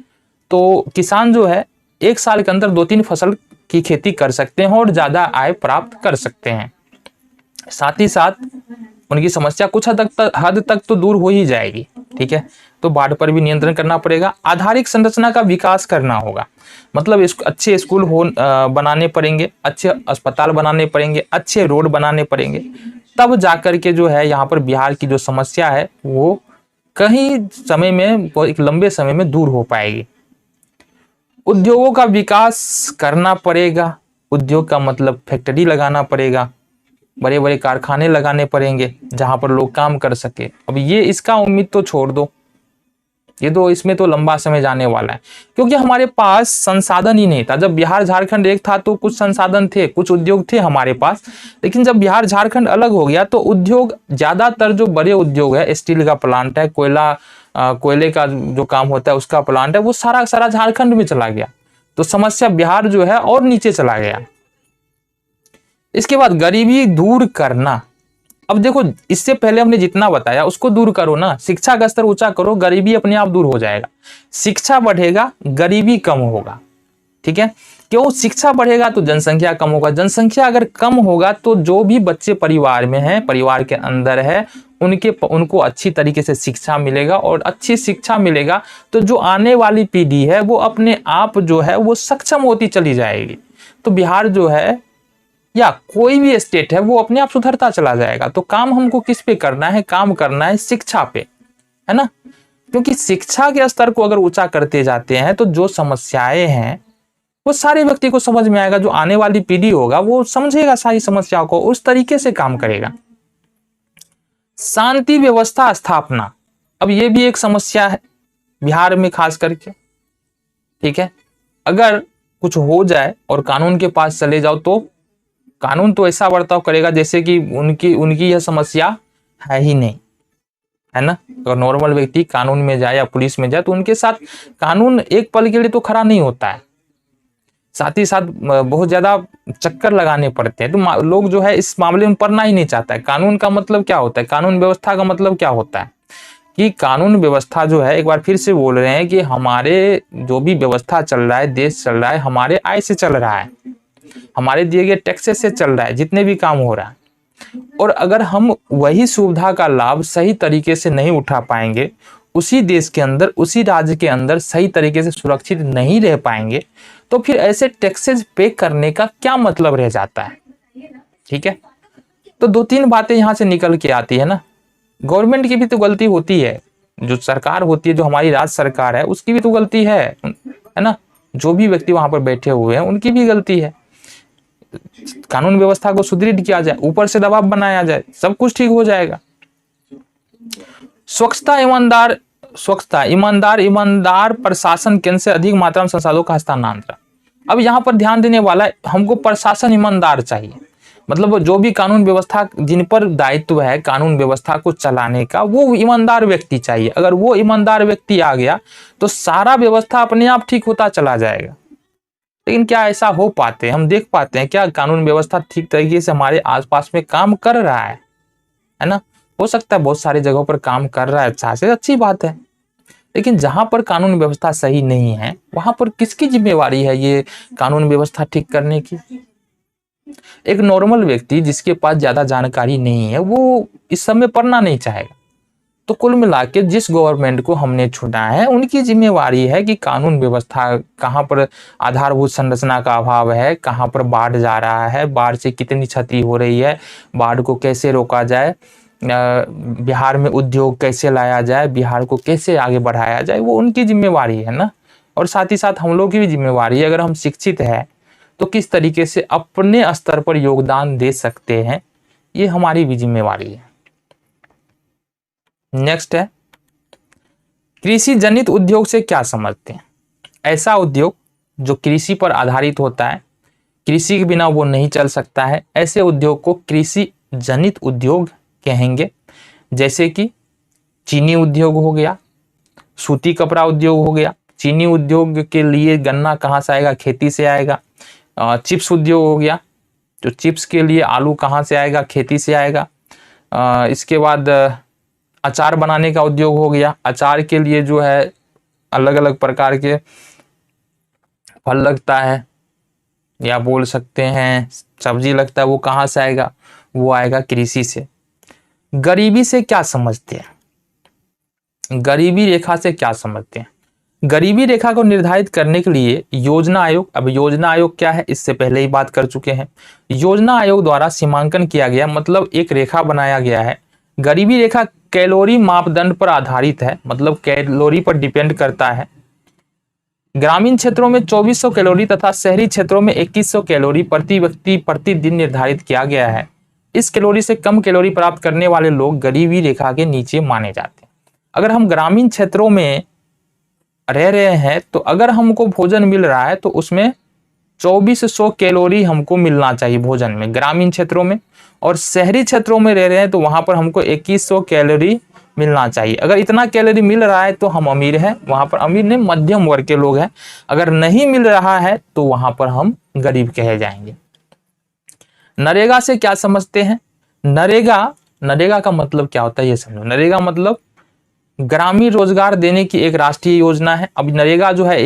तो किसान जो है 1 साल के अंदर 2-3 फसल की खेती कर सकते हैं और ज्यादा आय प्राप्त कर सकते हैं। साथ ही साथ उनकी समस्या कुछ हद तक तो दूर हो ही जाएगी। ठीक है, तो बाढ़ पर भी नियंत्रण करना पड़ेगा। आधारिक संरचना का विकास करना होगा, मतलब अच्छे स्कूल बनाने पड़ेंगे, अच्छे अस्पताल बनाने पड़ेंगे, अच्छे रोड बनाने पड़ेंगे, तब जाकर के जो है यहाँ पर बिहार की जो समस्या है वो कहीं समय में, एक लंबे समय में दूर हो पाएगी। उद्योगों का विकास करना पड़ेगा। उद्योग का मतलब फैक्ट्री लगाना पड़ेगा, बड़े बड़े कारखाने लगाने पड़ेंगे जहां पर लोग काम कर सके। अब ये इसका उम्मीद तो छोड़ दो, ये तो इसमें तो लंबा समय जाने वाला है, क्योंकि हमारे पास संसाधन ही नहीं था। जब बिहार झारखंड एक था तो कुछ संसाधन थे, कुछ उद्योग थे हमारे पास, लेकिन जब बिहार झारखंड अलग हो गया तो उद्योग, ज्यादातर जो बड़े उद्योग है, स्टील का प्लांट है, कोयले का जो काम होता है उसका प्लांट है, वो सारा झारखंड में चला गया। तो समस्या बिहार जो है और नीचे चला गया। इसके बाद गरीबी दूर करना। अब देखो, इससे पहले हमने जितना बताया उसको दूर करो ना, शिक्षा का स्तर ऊंचा करो, गरीबी अपने आप दूर हो जाएगा। शिक्षा बढ़ेगा, गरीबी कम होगा। ठीक है, क्यों? शिक्षा बढ़ेगा तो जनसंख्या कम होगा, जनसंख्या अगर कम होगा तो जो भी बच्चे परिवार में हैं, परिवार के अंदर है, उनको अच्छी तरीके से शिक्षा मिलेगा, और अच्छी शिक्षा मिलेगा तो जो आने वाली पीढ़ी है वो अपने आप जो है वो सक्षम होती चली जाएगी। तो बिहार जो है या कोई भी स्टेट है वो अपने आप सुधरता चला जाएगा। तो काम हमको किस पे करना है? काम करना है शिक्षा पे, है ना। क्योंकि शिक्षा के स्तर को अगर ऊंचा करते जाते हैं तो जो समस्याएं हैं वो सारे व्यक्ति को समझ में आएगा, जो आने वाली पीढ़ी होगा वो समझेगा सारी समस्याओं को, उस तरीके से काम करेगा। शांति व्यवस्था स्थापना, अब ये भी एक समस्या है बिहार में खास करके। ठीक है, अगर कुछ हो जाए और कानून के पास चले जाओ तो कानून तो ऐसा बर्ताव करेगा जैसे कि उनकी यह समस्या है ही नहीं, है ना। अगर नॉर्मल व्यक्ति कानून में जाए या पुलिस में जाए तो उनके साथ कानून एक पल के लिए तो खड़ा नहीं होता है, साथ ही साथ बहुत ज्यादा चक्कर लगाने पड़ते हैं। तो लोग जो है इस मामले में पढ़ना ही नहीं चाहता है। कानून का मतलब क्या होता है, कानून व्यवस्था का मतलब क्या होता है, कि कानून व्यवस्था जो है, एक बार फिर से बोल रहे हैं कि हमारे जो भी व्यवस्था चल रहा है, देश चल रहा है, हमारे आय से चल रहा है, हमारे दिए गए टैक्सेस से चल रहा है, जितने भी काम हो रहा है। और अगर हम वही सुविधा का लाभ सही तरीके से नहीं उठा पाएंगे, उसी देश के अंदर, उसी राज्य के अंदर सही तरीके से सुरक्षित नहीं रह पाएंगे, तो फिर ऐसे टैक्सेस पे करने का क्या मतलब रह जाता है। ठीक है, तो 2-3 बातें यहां से निकल के आती है ना। गवर्नमेंट की भी तो गलती होती है, जो सरकार होती है, जो हमारी राज्य सरकार है, उसकी भी तो गलती है ना। जो भी व्यक्ति वहां पर बैठे हुए हैं उनकी भी गलती है। कानून व्यवस्था को सुदृढ़ किया जाए, ऊपर से दबाव बनाया जाए, सब कुछ ठीक हो जाएगा। स्वच्छता, ईमानदार प्रशासन, केंद्र से अधिक मात्रा में संसाधनों का हस्तांतरण। अब यहाँ पर ध्यान देने वाला है, हमको प्रशासन ईमानदार चाहिए, मतलब जो भी कानून व्यवस्था, जिन पर दायित्व है कानून व्यवस्था को चलाने का, वो ईमानदार व्यक्ति चाहिए। अगर वो ईमानदार व्यक्ति आ गया तो सारा व्यवस्था अपने आप ठीक होता चला जाएगा। लेकिन क्या ऐसा हो पाते हैं, हम देख पाते हैं क्या कानून व्यवस्था ठीक तरीके से हमारे आसपास में काम कर रहा है ना। हो सकता है बहुत सारी जगहों पर काम कर रहा है, अच्छा से अच्छी बात है, लेकिन जहां पर कानून व्यवस्था सही नहीं है वहां पर किसकी जिम्मेवारी है ये कानून व्यवस्था ठीक करने की? एक नॉर्मल व्यक्ति जिसके पास ज़्यादा जानकारी नहीं है वो इस समय पढ़ना नहीं चाहेगा। तो कुल मिला के जिस गवर्नमेंट को हमने चुना है उनकी जिम्मेवारी है कि कानून व्यवस्था कहाँ पर आधारभूत संरचना का अभाव है, कहाँ पर बाढ़ जा रहा है, बाढ़ से कितनी क्षति हो रही है, बाढ़ को कैसे रोका जाए, बिहार में उद्योग कैसे लाया जाए, बिहार को कैसे आगे बढ़ाया जाए, वो उनकी जिम्मेवारी है ना। और साथ ही साथ हम लोग की भी जिम्मेवारी है, अगर हम शिक्षित हैं तो किस तरीके से अपने स्तर पर योगदान दे सकते हैं, ये हमारी भी जिम्मेवारी है। नेक्स्ट है, कृषि जनित उद्योग से क्या समझते हैं? ऐसा उद्योग जो कृषि पर आधारित होता है, कृषि के बिना वो नहीं चल सकता है, ऐसे उद्योग को कृषि जनित उद्योग कहेंगे। जैसे कि चीनी उद्योग हो गया, सूती कपड़ा उद्योग हो गया। चीनी उद्योग के लिए गन्ना कहाँ से आएगा? खेती से आएगा। चिप्स उद्योग हो गया, तो चिप्स के लिए आलू कहाँ से आएगा? खेती से आएगा। इसके बाद अचार बनाने का उद्योग हो गया, अचार के लिए जो है अलग अलग प्रकार के फल लगता है या बोल सकते हैं सब्जी लगता है, वो कहाँ से आएगा? वो आएगा कृषि से। गरीबी से क्या समझते हैं? गरीबी रेखा से क्या समझते हैं? गरीबी रेखा को निर्धारित करने के लिए योजना आयोग, अब योजना आयोग क्या है इससे पहले ही बात कर चुके हैं। योजना आयोग द्वारा सीमांकन किया गया, मतलब एक रेखा बनाया गया है। गरीबी रेखा कैलोरी मापदंड पर आधारित है, मतलब कैलोरी पर डिपेंड करता है। ग्रामीण क्षेत्रों में 2400 कैलोरी तथा शहरी क्षेत्रों में 2100 कैलोरी प्रति व्यक्ति प्रतिदिन निर्धारित किया गया है। इस कैलोरी से कम कैलोरी प्राप्त करने वाले लोग गरीबी रेखा के नीचे माने जाते हैं। अगर हम ग्रामीण क्षेत्रों में रह रहे हैं तो अगर हमको भोजन मिल रहा है तो उसमें 2400 कैलोरी हमको मिलना चाहिए भोजन में ग्रामीण क्षेत्रों में, और शहरी क्षेत्रों में रह रहे हैं तो वहां पर हमको 2100 कैलोरी मिलना चाहिए। अगर इतना कैलोरी मिल रहा है तो हम अमीर हैं, वहां पर अमीर नहीं मध्यम वर्ग के लोग हैं। अगर नहीं मिल रहा है तो वहां पर हम गरीब कहे जाएंगे। नरेगा से क्या समझते हैं? नरेगा का मतलब क्या होता है ये समझो। नरेगा मतलब ग्रामीण रोजगार देने की एक राष्ट्रीय योजना है। अब नरेगा जो है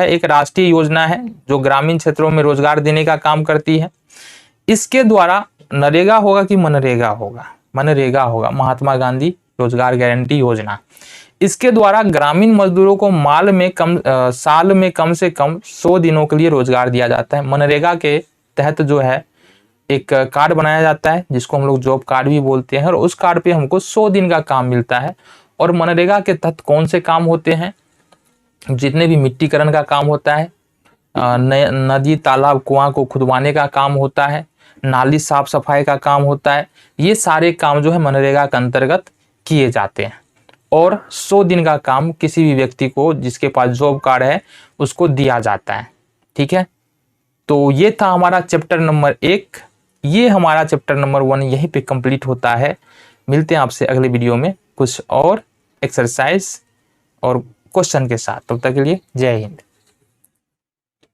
एक राष्ट्रीय योजना है जो ग्रामीण क्षेत्रों में रोजगार देने का काम करती है। इसके द्वारा नरेगा होगा कि मनरेगा होगा? मनरेगा होगा, महात्मा गांधी रोजगार गारंटी योजना। इसके द्वारा ग्रामीण मजदूरों को साल में कम से कम 100 दिनों के लिए रोजगार दिया जाता है। मनरेगा के तहत जो है एक कार्ड बनाया जाता है जिसको हम लोग जॉब कार्ड भी बोलते हैं, और उस कार्ड पे हमको 100 दिन का काम मिलता है। और मनरेगा के तहत कौन से काम होते हैं? जितने भी मिट्टीकरण का काम होता है, नदी तालाब कुआं को खुदवाने का काम होता है, नाली साफ सफाई का काम होता है, ये सारे काम जो है मनरेगा के अंतर्गत किए जाते हैं। और 100 दिन का काम किसी भी व्यक्ति को जिसके पास जॉब कार्ड है उसको दिया जाता है। ठीक है, तो ये था हमारा चैप्टर नंबर 1। ये हमारा चैप्टर नंबर 1 यहीं पे कंप्लीट होता है। मिलते हैं आपसे अगले वीडियो में कुछ और एक्सरसाइज और क्वेश्चन के साथ। तब तक के लिए जय हिंद।